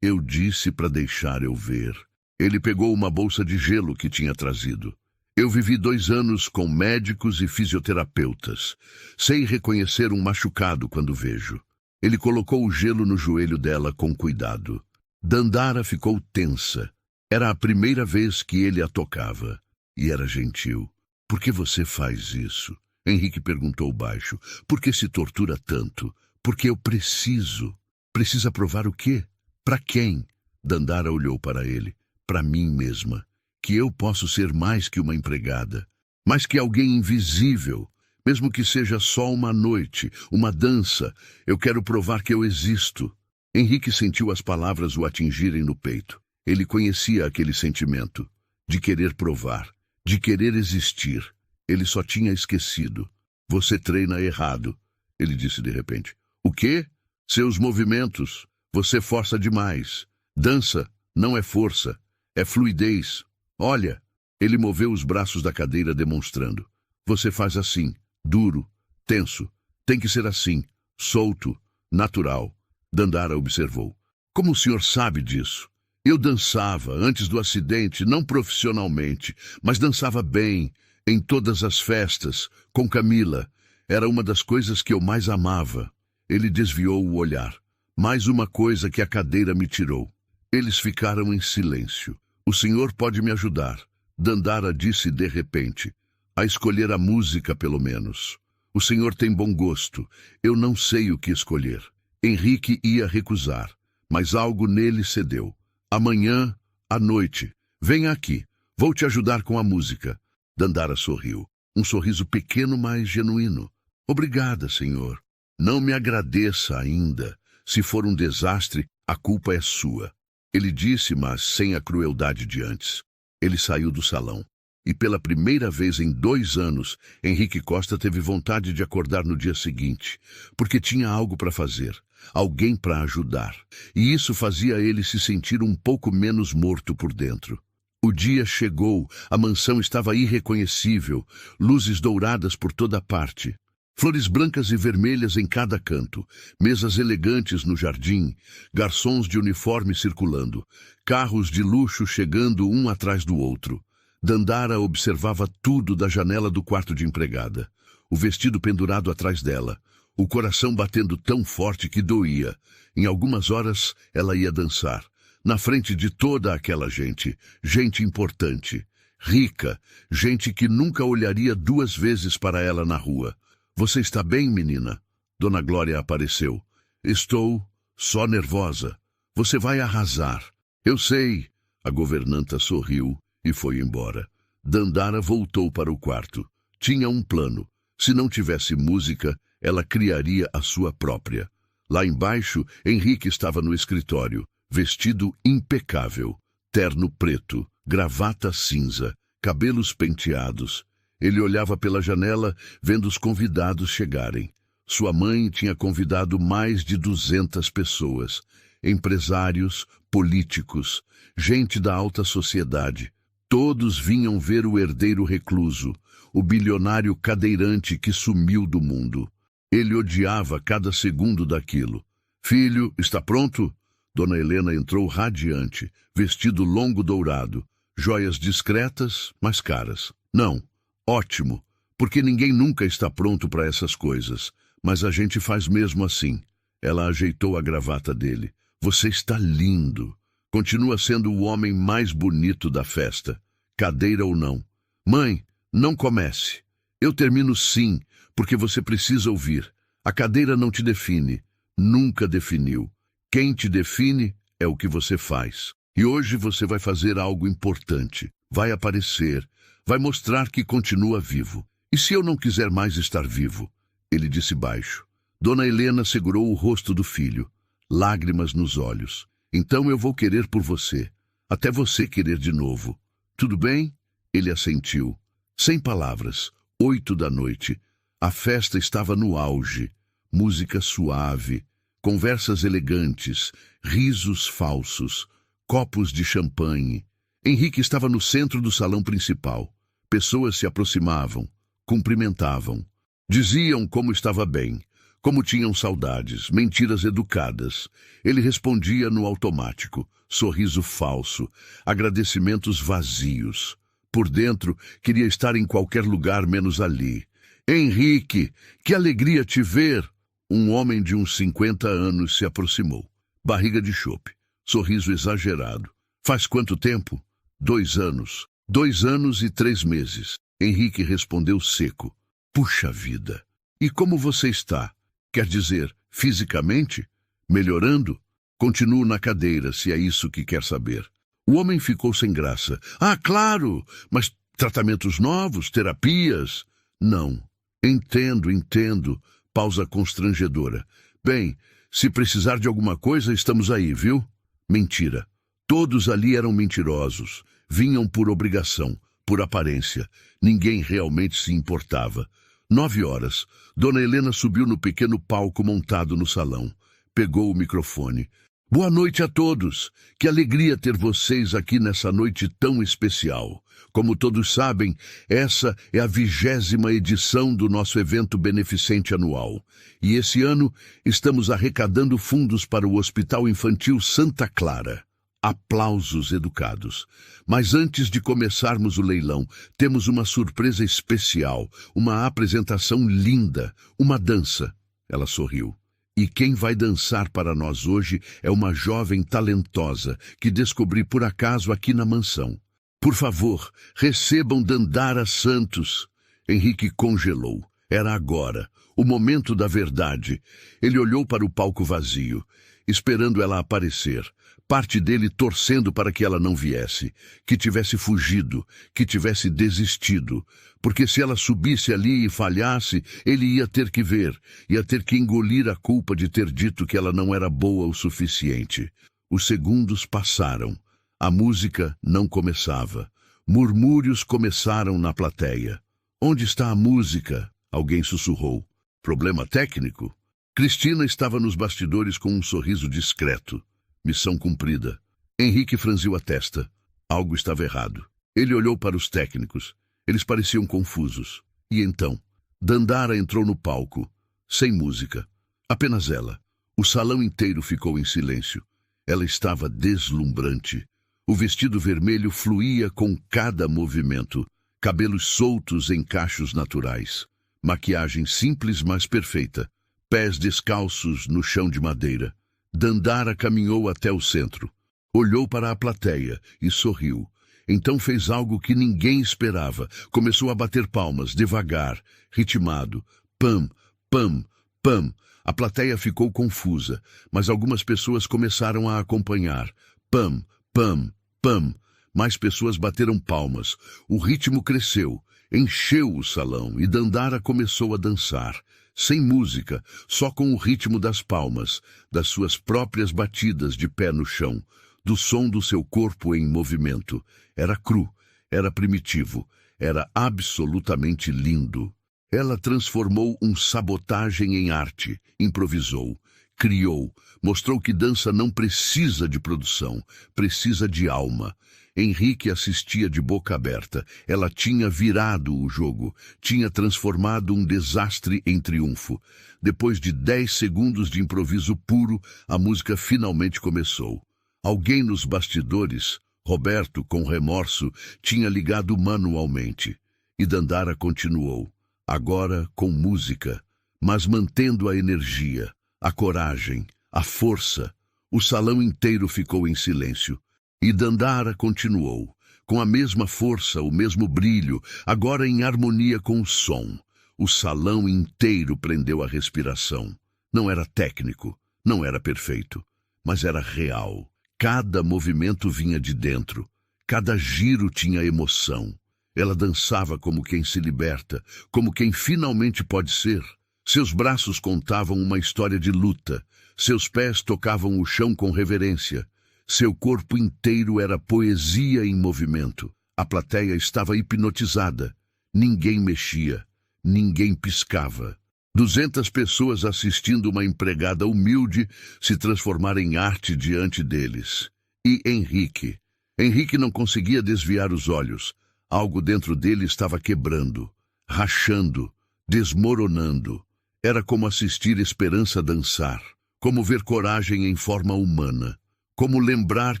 Eu disse para deixar eu ver. Ele pegou uma bolsa de gelo que tinha trazido. Eu vivi 2 anos com médicos e fisioterapeutas. Sei reconhecer um machucado quando vejo. Ele colocou o gelo no joelho dela com cuidado. Dandara ficou tensa. Era a primeira vez que ele a tocava. E era gentil. Por que você faz isso? Henrique perguntou baixo. Por que se tortura tanto? Porque eu preciso. Precisa provar o quê? Para quem? Dandara olhou para ele. Para mim mesma. Que eu posso ser mais que uma empregada. Mais que alguém invisível. Mesmo que seja só uma noite, uma dança. Eu quero provar que eu existo. Henrique sentiu as palavras o atingirem no peito. Ele conhecia aquele sentimento. De querer provar. De querer existir. Ele só tinha esquecido. Você treina errado. Ele disse de repente. O quê? Seus movimentos. Você força demais. Dança não é força, é fluidez. Olha, Ele moveu os braços da cadeira demonstrando. Você faz assim, duro, tenso. Tem que ser assim, solto, natural. Dandara observou. Como o senhor sabe disso? Eu dançava antes do acidente, não profissionalmente, mas dançava bem, em todas as festas, com Camila. Era uma das coisas que eu mais amava. Ele desviou o olhar. Mais uma coisa que a cadeira me tirou. Eles ficaram em silêncio. O senhor pode me ajudar, Dandara disse de repente. A escolher a música, pelo menos. O senhor tem bom gosto. Eu não sei o que escolher. Henrique ia recusar, mas algo nele cedeu. Amanhã, à noite, venha aqui. Vou te ajudar com a música. Dandara sorriu. Um sorriso pequeno, mas genuíno. Obrigada, senhor. Não me agradeça ainda. Se for um desastre, a culpa é sua. Ele disse, mas sem a crueldade de antes. Ele saiu do salão. E pela primeira vez em 2 anos, Henrique Costa teve vontade de acordar no dia seguinte, porque tinha algo para fazer, alguém para ajudar. E isso fazia ele se sentir um pouco menos morto por dentro. O dia chegou, a mansão estava irreconhecível, luzes douradas por toda parte. Flores brancas e vermelhas em cada canto, mesas elegantes no jardim, garçons de uniforme circulando, carros de luxo chegando um atrás do outro. Dandara observava tudo da janela do quarto de empregada. O vestido pendurado atrás dela, o coração batendo tão forte que doía. Em algumas horas ela ia dançar, na frente de toda aquela gente, gente importante, rica, gente que nunca olharia 2 vezes para ela na rua. Você está bem, menina? Dona Glória apareceu. Estou só nervosa. Você vai arrasar. Eu sei. A governanta sorriu e foi embora. Dandara voltou para o quarto. Tinha um plano. Se não tivesse música, ela criaria a sua própria. Lá embaixo, Henrique estava no escritório, vestido impecável, terno preto, gravata cinza, cabelos penteados. Ele olhava pela janela, vendo os convidados chegarem. Sua mãe tinha convidado mais de 200 pessoas, empresários, políticos, gente da alta sociedade. Todos vinham ver o herdeiro recluso, o bilionário cadeirante que sumiu do mundo. Ele odiava cada segundo daquilo. Filho, está pronto? Dona Helena entrou radiante, vestido longo dourado, joias discretas, mas caras. Não, ótimo, porque ninguém nunca está pronto para essas coisas, mas a gente faz mesmo assim. Ela ajeitou a gravata dele. Você está lindo. Continua sendo o homem mais bonito da festa, cadeira ou não. Mãe, não comece. Eu termino sim, porque você precisa ouvir. A cadeira não te define, nunca definiu. Quem te define é o que você faz. E hoje você vai fazer algo importante. Vai aparecer, vai mostrar que continua vivo. E se eu não quiser mais estar vivo? Ele disse baixo. Dona Helena segurou o rosto do filho, lágrimas nos olhos. Então eu vou querer por você, até você querer de novo. Tudo bem? Ele assentiu. Sem palavras, 8 da noite. A festa estava no auge. Música suave, conversas elegantes, risos falsos, copos de champanhe. Henrique estava no centro do salão principal. Pessoas se aproximavam, cumprimentavam. Diziam como estava bem, como tinham saudades, mentiras educadas. Ele respondia no automático, sorriso falso, agradecimentos vazios. Por dentro, queria estar em qualquer lugar menos ali. Henrique, que alegria te ver! Um homem de uns 50 anos se aproximou. Barriga de chope, sorriso exagerado. Faz quanto tempo? 2 anos. 2 anos e 3 meses. Henrique respondeu seco. Puxa vida! E como você está? Quer dizer, fisicamente? Melhorando? Continuo na cadeira, se é isso que quer saber. O homem ficou sem graça. Ah, claro! Mas tratamentos novos, terapias? Não. Entendo. Pausa constrangedora. Bem, se precisar de alguma coisa, estamos aí, viu? Mentira. Todos ali eram mentirosos. Vinham por obrigação, por aparência. Ninguém realmente se importava. 9 horas. Dona Helena subiu no pequeno palco montado no salão. Pegou o microfone. Boa noite a todos. Que alegria ter vocês aqui nessa noite tão especial. Como todos sabem, essa é a 20ª edição do nosso evento beneficente anual. E esse ano estamos arrecadando fundos para o Hospital Infantil Santa Clara. Aplausos educados. Mas antes de começarmos o leilão, temos uma surpresa especial, uma apresentação linda, uma dança. Ela sorriu. E quem vai dançar para nós hoje é uma jovem talentosa que descobri por acaso aqui na mansão. Por favor, recebam Dandara Santos. Henrique congelou. Era agora, o momento da verdade. Ele olhou para o palco vazio, esperando ela aparecer. Parte dele torcendo para que ela não viesse, que tivesse fugido, que tivesse desistido. Porque se ela subisse ali e falhasse, ele ia ter que ver, ia ter que engolir a culpa de ter dito que ela não era boa o suficiente. Os segundos passaram. A música não começava. Murmúrios começaram na plateia. Onde está a música? Alguém sussurrou. Problema técnico? Cristina estava nos bastidores com um sorriso discreto. Missão cumprida. Henrique franziu a testa. Algo estava errado. Ele olhou para os técnicos. Eles pareciam confusos. E então, Dandara entrou no palco, sem música. Apenas ela. O salão inteiro ficou em silêncio. Ela estava deslumbrante. O vestido vermelho fluía com cada movimento. Cabelos soltos em cachos naturais. Maquiagem simples, mas perfeita. Pés descalços no chão de madeira. Dandara caminhou até o centro. Olhou para a plateia e sorriu. Então fez algo que ninguém esperava. Começou a bater palmas, devagar, ritmado. Pam, pam, pam. A plateia ficou confusa, mas algumas pessoas começaram a acompanhar. Pam, pam, pam. Mais pessoas bateram palmas. O ritmo cresceu, encheu o salão e Dandara começou a dançar. Sem música, só com o ritmo das palmas, das suas próprias batidas de pé no chão, do som do seu corpo em movimento. Era cru, era primitivo, era absolutamente lindo. Ela transformou sabotagem em arte, improvisou, criou, mostrou que dança não precisa de produção, precisa de alma. Henrique assistia de boca aberta. Ela tinha virado o jogo, tinha transformado um desastre em triunfo. Depois de 10 segundos de improviso puro, a música finalmente começou. Alguém nos bastidores, Roberto, com remorso, tinha ligado manualmente. E Dandara continuou, agora com música, mas mantendo a energia, a coragem, a força. O salão inteiro ficou em silêncio. E Dandara continuou, com a mesma força, o mesmo brilho, agora em harmonia com o som. O salão inteiro prendeu a respiração. Não era técnico, não era perfeito, mas era real. Cada movimento vinha de dentro, cada giro tinha emoção. Ela dançava como quem se liberta, como quem finalmente pode ser. Seus braços contavam uma história de luta, seus pés tocavam o chão com reverência. Seu corpo inteiro era poesia em movimento. A plateia estava hipnotizada. Ninguém mexia. Ninguém piscava. 200 pessoas assistindo uma empregada humilde se transformar em arte diante deles. E Henrique. Henrique não conseguia desviar os olhos. Algo dentro dele estava quebrando, rachando, desmoronando. Era como assistir esperança dançar, como ver coragem em forma humana. Como lembrar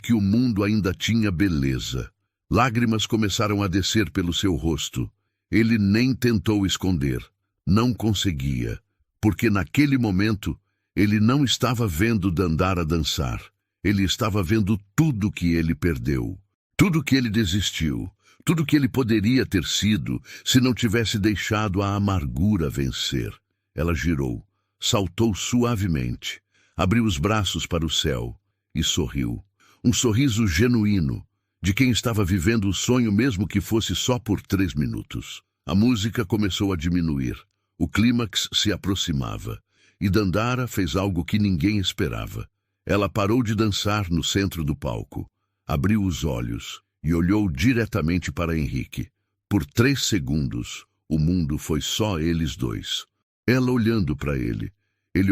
que o mundo ainda tinha beleza. Lágrimas começaram a descer pelo seu rosto. Ele nem tentou esconder. Não conseguia. Porque naquele momento, ele não estava vendo Dandara dançar. Ele estava vendo tudo que ele perdeu. Tudo que ele desistiu. Tudo que ele poderia ter sido se não tivesse deixado a amargura vencer. Ela girou. Saltou suavemente. Abriu os braços para o céu. E sorriu. Um sorriso genuíno, de quem estava vivendo o sonho mesmo que fosse só por 3 minutos. A música começou a diminuir. O clímax se aproximava. E Dandara fez algo que ninguém esperava. Ela parou de dançar no centro do palco. Abriu os olhos e olhou diretamente para Henrique. Por 3 segundos, o mundo foi só eles dois. Ela olhando para ele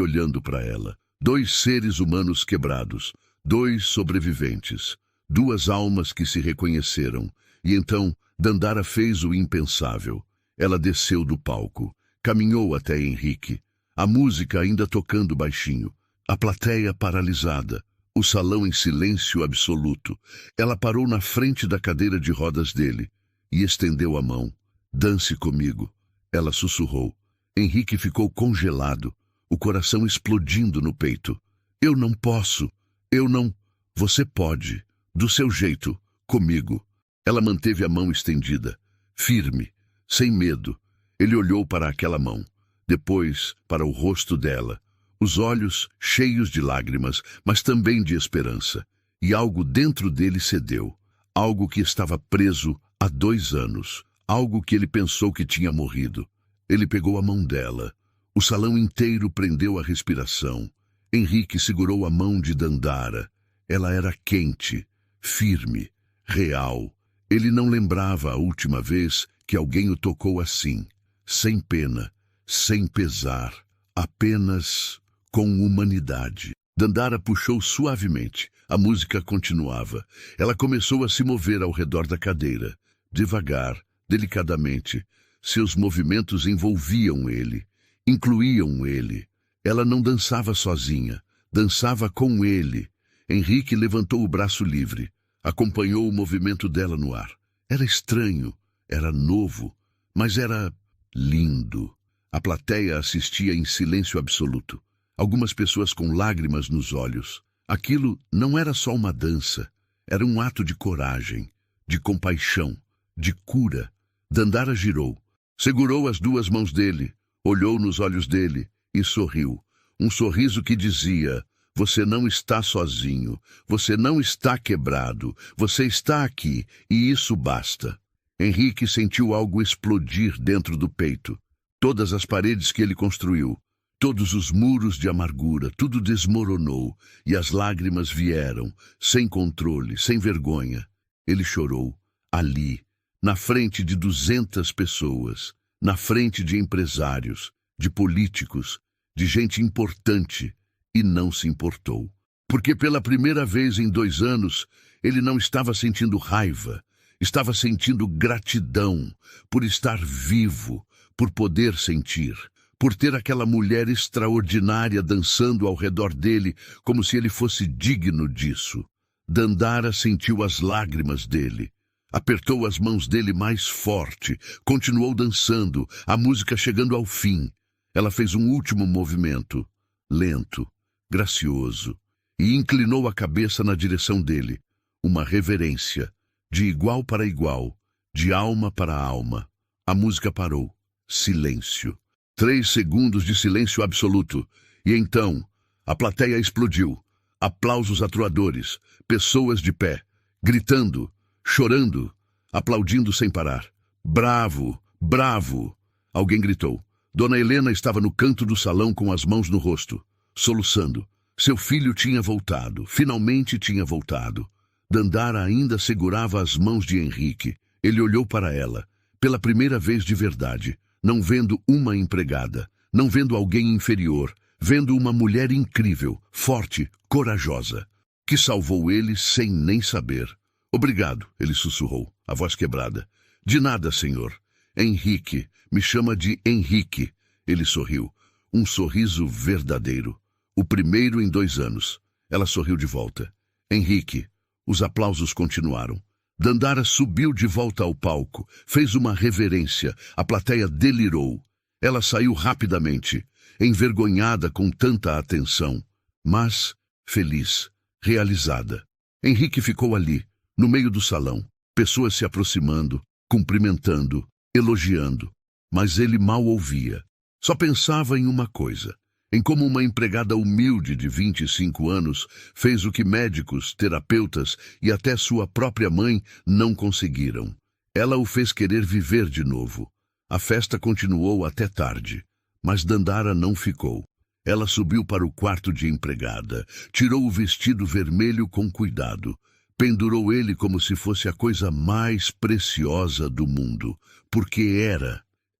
olhando para ela. 2 seres humanos quebrados. 2 sobreviventes, 2 almas que se reconheceram. E então Dandara fez o impensável. Ela desceu do palco, caminhou até Henrique, a música ainda tocando baixinho, a plateia paralisada, o salão em silêncio absoluto. Ela parou na frente da cadeira de rodas dele e estendeu a mão. Dance comigo, ela sussurrou. Henrique ficou congelado, o coração explodindo no peito. Eu não posso, eu não... Você pode, do seu jeito, comigo. Ela manteve a mão estendida, firme, sem medo. Ele olhou para aquela mão, depois para o rosto dela, os olhos cheios de lágrimas, mas também de esperança. E algo dentro dele cedeu, algo que estava preso há 2 anos, algo que ele pensou que tinha morrido. Ele pegou a mão dela. O salão inteiro prendeu a respiração. Henrique segurou a mão de Dandara. Ela era quente, firme, real. Ele não lembrava a última vez que alguém o tocou assim, sem pena, sem pesar, apenas com humanidade. Dandara puxou suavemente. A música continuava. Ela começou a se mover ao redor da cadeira, devagar, delicadamente. Seus movimentos envolviam ele, incluíam ele. Ela não dançava sozinha, dançava com ele. Henrique levantou o braço livre, acompanhou o movimento dela no ar. Era estranho, era novo, mas era lindo. A plateia assistia em silêncio absoluto. Algumas pessoas com lágrimas nos olhos. Aquilo não era só uma dança, era um ato de coragem, de compaixão, de cura. Dandara girou, segurou as 2 mãos dele, olhou nos olhos dele e sorriu. Um sorriso que dizia: você não está sozinho, você não está quebrado, você está aqui e isso basta. Henrique sentiu algo explodir dentro do peito. Todas as paredes que ele construiu, todos os muros de amargura, tudo desmoronou e as lágrimas vieram, sem controle, sem vergonha. Ele chorou, ali, na frente de 200 pessoas, na frente de empresários, de políticos, de gente importante, e não se importou. Porque pela primeira vez em 2 anos, ele não estava sentindo raiva, estava sentindo gratidão por estar vivo, por poder sentir, por ter aquela mulher extraordinária dançando ao redor dele como se ele fosse digno disso. Dandara sentiu as lágrimas dele. Apertou as mãos dele mais forte, continuou dançando, a música chegando ao fim. Ela fez um último movimento, lento, gracioso, e inclinou a cabeça na direção dele. Uma reverência, de igual para igual, de alma para alma. A música parou. Silêncio. 3 segundos de silêncio absoluto. E então, a plateia explodiu. Aplausos atroadores, pessoas de pé, gritando, chorando, aplaudindo sem parar. Bravo, bravo! Alguém gritou. Dona Helena estava no canto do salão com as mãos no rosto, soluçando. Seu filho tinha voltado, finalmente tinha voltado. Dandara ainda segurava as mãos de Henrique. Ele olhou para ela, pela primeira vez de verdade, não vendo uma empregada, não vendo alguém inferior, vendo uma mulher incrível, forte, corajosa, que salvou ele sem nem saber. Obrigado, ele sussurrou, a voz quebrada. De nada, senhor. Henrique, me chama de Henrique. Ele sorriu, um sorriso verdadeiro. O primeiro em 2 anos. Ela sorriu de volta. Henrique. Os aplausos continuaram. Dandara subiu de volta ao palco, fez uma reverência, a plateia delirou. Ela saiu rapidamente, envergonhada com tanta atenção, mas feliz, realizada. Henrique ficou ali, no meio do salão, pessoas se aproximando, cumprimentando, elogiando, mas ele mal ouvia. Só pensava em uma coisa, em como uma empregada humilde de 25 anos fez o que médicos, terapeutas e até sua própria mãe não conseguiram. Ela o fez querer viver de novo. A festa continuou até tarde, mas Dandara não ficou. Ela subiu para o quarto de empregada, tirou o vestido vermelho com cuidado, pendurou ele como se fosse a coisa mais preciosa do mundo, porque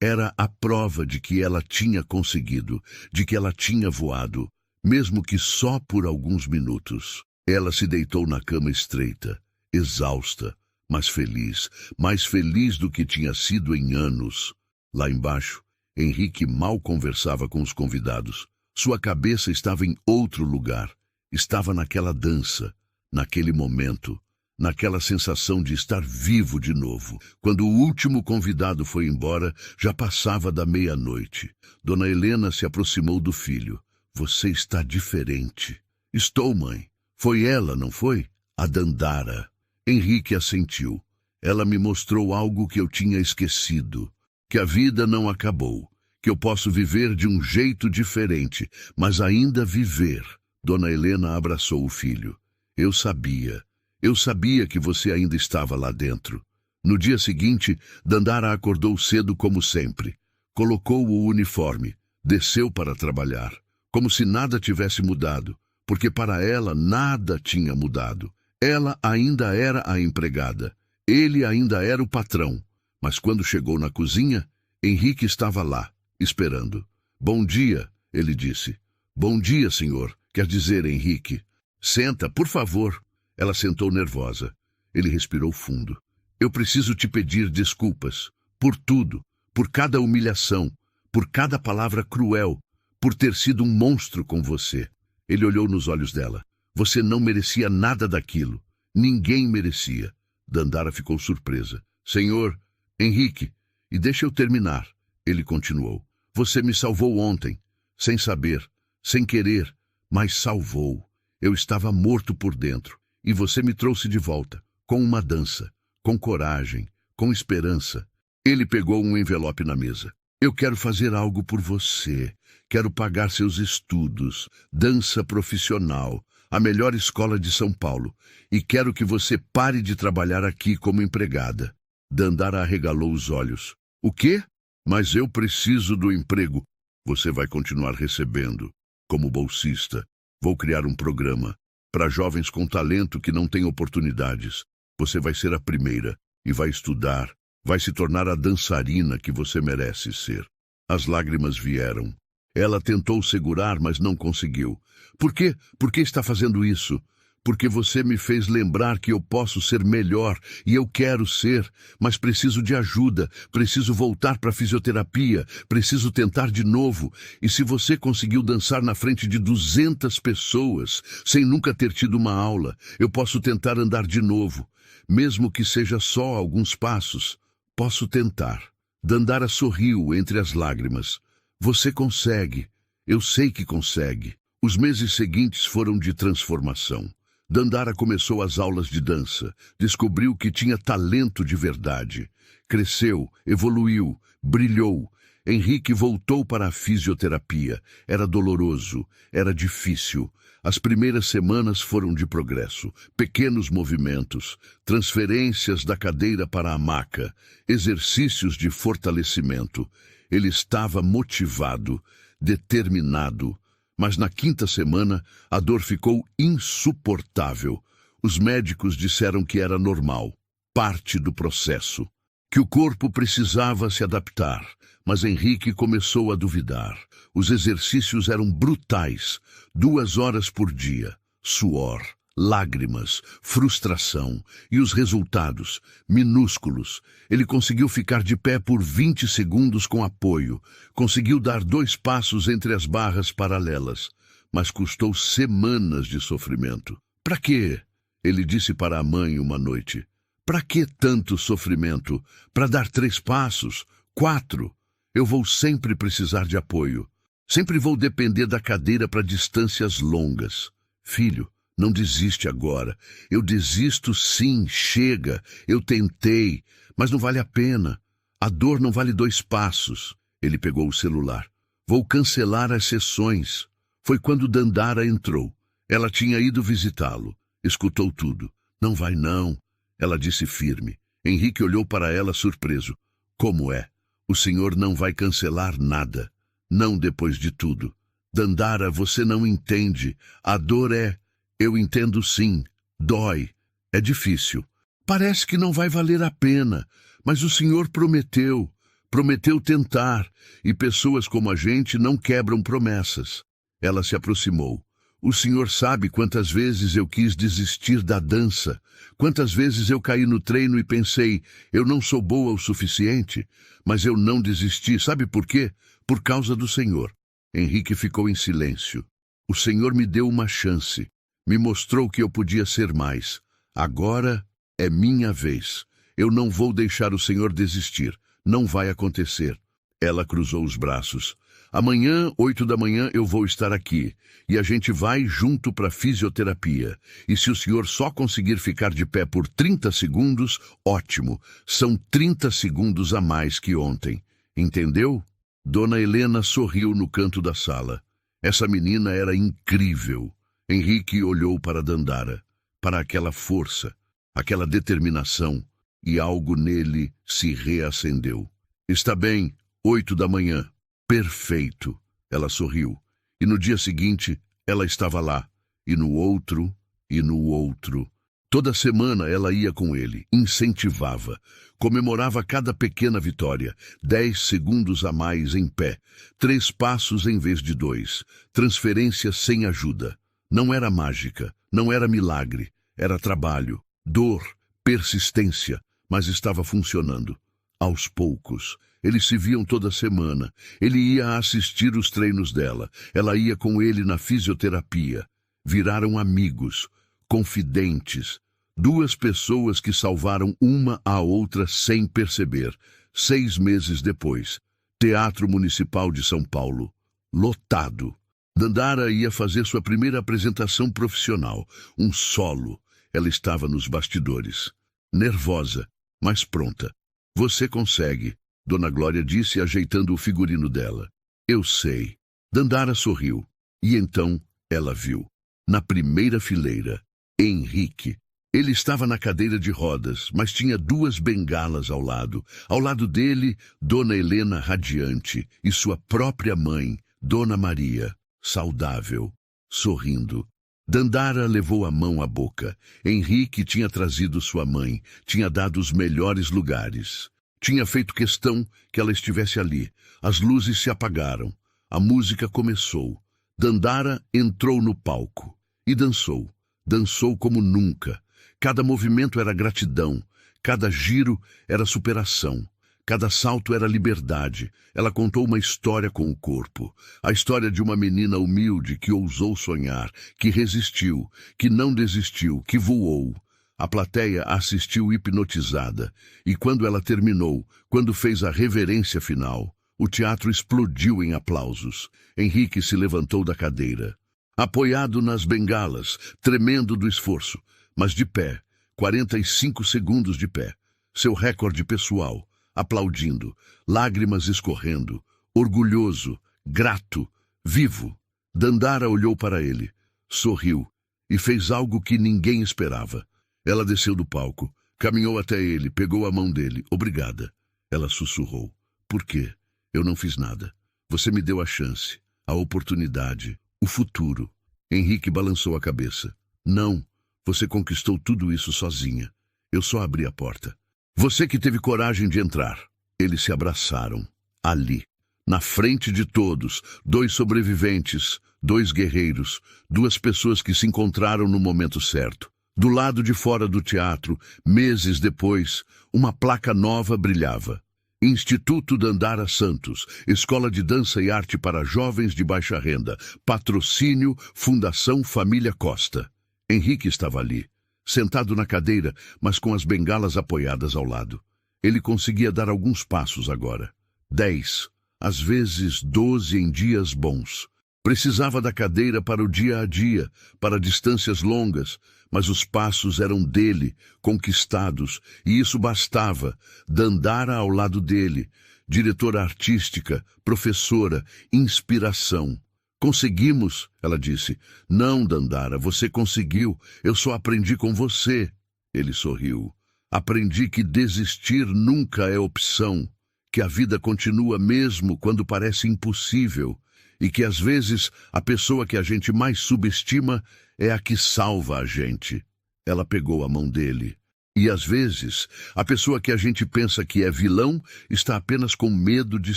era a prova de que ela tinha conseguido, de que ela tinha voado, mesmo que só por alguns minutos. Ela se deitou na cama estreita, exausta, mas feliz, mais feliz do que tinha sido em anos. Lá embaixo, Henrique mal conversava com os convidados. Sua cabeça estava em outro lugar. Estava naquela dança, naquele momento, naquela sensação de estar vivo de novo. Quando o último convidado foi embora, já passava da meia-noite. Dona Helena se aproximou do filho. Você está diferente. Estou, mãe. Foi ela, não foi? A Dandara. Henrique assentiu. Ela me mostrou algo que eu tinha esquecido. Que a vida não acabou. Que eu posso viver de um jeito diferente, mas ainda viver. Dona Helena abraçou o filho. Eu sabia que você ainda estava lá dentro. No dia seguinte, Dandara acordou cedo como sempre. Colocou o uniforme, desceu para trabalhar, como se nada tivesse mudado, porque para ela nada tinha mudado. Ela ainda era a empregada, ele ainda era o patrão. Mas quando chegou na cozinha, Henrique estava lá, esperando. Bom dia, ele disse. Bom dia, senhor, quer dizer, Henrique. Senta, por favor. Ela sentou nervosa. Ele respirou fundo. Eu preciso te pedir desculpas. Por tudo. Por cada humilhação. Por cada palavra cruel. Por ter sido um monstro com você. Ele olhou nos olhos dela. Você não merecia nada daquilo. Ninguém merecia. Dandara ficou surpresa. Senhor, Henrique, e deixa eu terminar. Ele continuou. Você me salvou ontem. Sem saber. Sem querer. Mas salvou. Eu estava morto por dentro. E você me trouxe de volta, com uma dança, com coragem, com esperança. Ele pegou um envelope na mesa. Eu quero fazer algo por você. Quero pagar seus estudos, dança profissional, a melhor escola de São Paulo. E quero que você pare de trabalhar aqui como empregada. Dandara arregalou os olhos. O quê? Mas eu preciso do emprego. Você vai continuar recebendo, como bolsista. Vou criar um programa para jovens com talento que não têm oportunidades. Você vai ser a primeira e vai estudar, vai se tornar a dançarina que você merece ser. As lágrimas vieram. Ela tentou segurar, mas não conseguiu. Por quê? Por que está fazendo isso? Porque você me fez lembrar que eu posso ser melhor e eu quero ser, mas preciso de ajuda, preciso voltar para a fisioterapia, preciso tentar de novo. E se você conseguiu dançar na frente de 200 pessoas, sem nunca ter tido uma aula, eu posso tentar andar de novo, mesmo que seja só alguns passos. Posso tentar. Dandara sorriu entre as lágrimas. Você consegue. Eu sei que consegue. Os meses seguintes foram de transformação. Dandara começou as aulas de dança, descobriu que tinha talento de verdade. Cresceu, evoluiu, brilhou. Henrique voltou para a fisioterapia. Era doloroso, era difícil. As primeiras semanas foram de progresso, pequenos movimentos, transferências da cadeira para a maca, exercícios de fortalecimento. Ele estava motivado, determinado. Mas na quinta semana, a dor ficou insuportável. Os médicos disseram que era normal, parte do processo, que o corpo precisava se adaptar. Mas Henrique começou a duvidar. Os exercícios eram brutais, 2 horas por dia, suor, lágrimas, frustração e os resultados, minúsculos. Ele conseguiu ficar de pé por 20 segundos com apoio, conseguiu dar 2 passos entre as barras paralelas, mas custou semanas de sofrimento. Para quê? Ele disse para a mãe uma noite. Para que tanto sofrimento? Para dar 3 passos? 4? Eu vou sempre precisar de apoio. Sempre vou depender da cadeira para distâncias longas. Filho, não desiste agora. Eu desisto sim, chega. Eu tentei, mas não vale a pena. A dor não vale 2 passos. Ele pegou o celular. Vou cancelar as sessões. Foi quando Dandara entrou. Ela tinha ido visitá-lo. Escutou tudo. Não vai não. Ela disse firme. Henrique olhou para ela surpreso. Como é? O senhor não vai cancelar nada. Não depois de tudo. Dandara, você não entende. A dor é... Eu entendo sim. Dói. É difícil. Parece que não vai valer a pena. Mas o senhor prometeu. Prometeu tentar. E pessoas como a gente não quebram promessas. Ela se aproximou. O senhor sabe quantas vezes eu quis desistir da dança, quantas vezes eu caí no treino e pensei, eu não sou boa o suficiente, mas eu não desisti. Sabe por quê? Por causa do Senhor. Henrique ficou em silêncio. O Senhor me deu uma chance, me mostrou que eu podia ser mais. Agora é minha vez. Eu não vou deixar o Senhor desistir. Não vai acontecer. Ela cruzou os braços. Amanhã, 8 da manhã, eu vou estar aqui. E a gente vai junto para a fisioterapia. E se o senhor só conseguir ficar de pé por 30 segundos, ótimo. São 30 segundos a mais que ontem. Entendeu? Dona Helena sorriu no canto da sala. Essa menina era incrível. Henrique olhou para Dandara, para aquela força, aquela determinação, e algo nele se reacendeu. Está bem, 8 da manhã. Perfeito. Ela sorriu. E no dia seguinte, ela estava lá. E no outro, e no outro. Toda semana ela ia com ele, incentivava, comemorava cada pequena vitória, 10 segundos a mais em pé, 3 passos em vez de 2, transferência sem ajuda. Não era mágica, não era milagre, era trabalho, dor, persistência, mas estava funcionando. Aos poucos, eles se viam toda semana, ele ia assistir os treinos dela, ela ia com ele na fisioterapia. Viraram amigos, confidentes, 2 pessoas que salvaram uma à outra sem perceber. 6 meses depois, Teatro Municipal de São Paulo, lotado. Dandara ia fazer sua primeira apresentação profissional, um solo. Ela estava nos bastidores, nervosa, mas pronta. Você consegue, Dona Glória disse, ajeitando o figurino dela. Eu sei. Dandara sorriu. E então ela viu. Na primeira fileira, Henrique. Ele estava na cadeira de rodas, mas tinha 2 bengalas ao lado. Ao lado dele, Dona Helena radiante e sua própria mãe, Dona Maria, saudável, sorrindo. Dandara levou a mão à boca. Henrique tinha trazido sua mãe, tinha dado os melhores lugares. Tinha feito questão que ela estivesse ali. As luzes se apagaram. A música começou. Dandara entrou no palco e dançou. Dançou como nunca. Cada movimento era gratidão, cada giro era superação, cada salto era liberdade. Ela contou uma história com o corpo, a história de uma menina humilde que ousou sonhar, que resistiu, que não desistiu, que voou. A plateia assistiu hipnotizada, e quando ela terminou, quando fez a reverência final, o teatro explodiu em aplausos. Henrique se levantou da cadeira, apoiado nas bengalas, tremendo do esforço, mas de pé, 45 segundos de pé, seu recorde pessoal, aplaudindo, lágrimas escorrendo, orgulhoso, grato, vivo. Dandara olhou para ele, sorriu e fez algo que ninguém esperava. Ela desceu do palco, caminhou até ele, pegou a mão dele. Obrigada. Ela sussurrou. Por quê? Eu não fiz nada. Você me deu a chance, a oportunidade, o futuro. Henrique balançou a cabeça. Não. Você conquistou tudo isso sozinha. Eu só abri a porta. Você que teve coragem de entrar. Eles se abraçaram. Ali. Na frente de todos. 2 sobreviventes. 2 guerreiros. 2 pessoas que se encontraram no momento certo. Do lado de fora do teatro, meses depois, uma placa nova brilhava. Instituto Dandara Santos. Escola de Dança e Arte para Jovens de Baixa Renda. Patrocínio Fundação Família Costa. Henrique estava ali, sentado na cadeira, mas com as bengalas apoiadas ao lado. Ele conseguia dar alguns passos agora. 10, às vezes 12 em dias bons. Precisava da cadeira para o dia a dia, para distâncias longas, mas os passos eram dele, conquistados, e isso bastava. Dandara ao lado dele, diretora artística, professora, inspiração. Conseguimos, ela disse. Não, Dandara, você conseguiu. Eu só aprendi com você. Ele sorriu. Aprendi que desistir nunca é opção, que a vida continua mesmo quando parece impossível, e que às vezes a pessoa que a gente mais subestima é a que salva a gente. Ela pegou a mão dele. E às vezes, a pessoa que a gente pensa que é vilão está apenas com medo de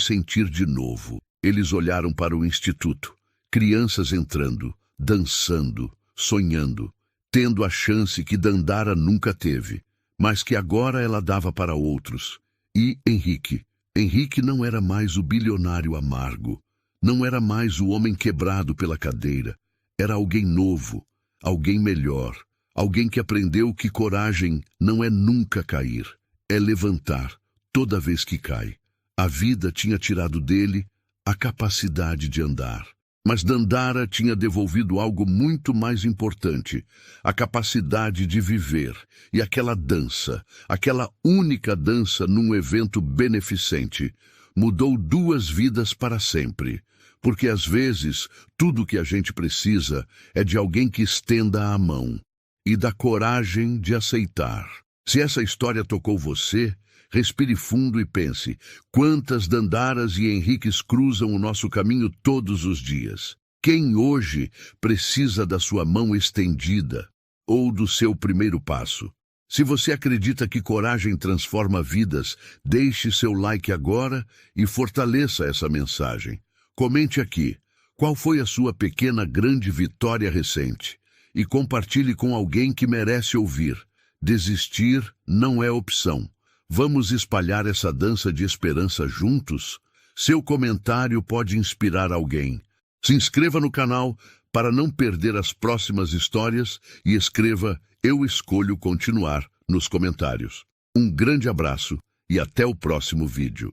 sentir de novo. Eles olharam para o instituto. Crianças entrando, dançando, sonhando, tendo a chance que Dandara nunca teve, mas que agora ela dava para outros. E Henrique não era mais o bilionário amargo, não era mais o homem quebrado pela cadeira. Era alguém novo, alguém melhor, alguém que aprendeu que coragem não é nunca cair, é levantar toda vez que cai. A vida tinha tirado dele a capacidade de andar. Mas Dandara tinha devolvido algo muito mais importante, a capacidade de viver. E aquela dança, aquela única dança num evento beneficente, mudou 2 vidas para sempre. Porque às vezes, tudo o que a gente precisa é de alguém que estenda a mão e da coragem de aceitar. Se essa história tocou você, respire fundo e pense, quantas Dandaras e Henriques cruzam o nosso caminho todos os dias? Quem hoje precisa da sua mão estendida ou do seu primeiro passo? Se você acredita que coragem transforma vidas, deixe seu like agora e fortaleça essa mensagem. Comente aqui, qual foi a sua pequena grande vitória recente? E compartilhe com alguém que merece ouvir. Desistir não é opção. Vamos espalhar essa dança de esperança juntos? Seu comentário pode inspirar alguém. Se inscreva no canal para não perder as próximas histórias e escreva "Eu escolho continuar" nos comentários. Um grande abraço e até o próximo vídeo.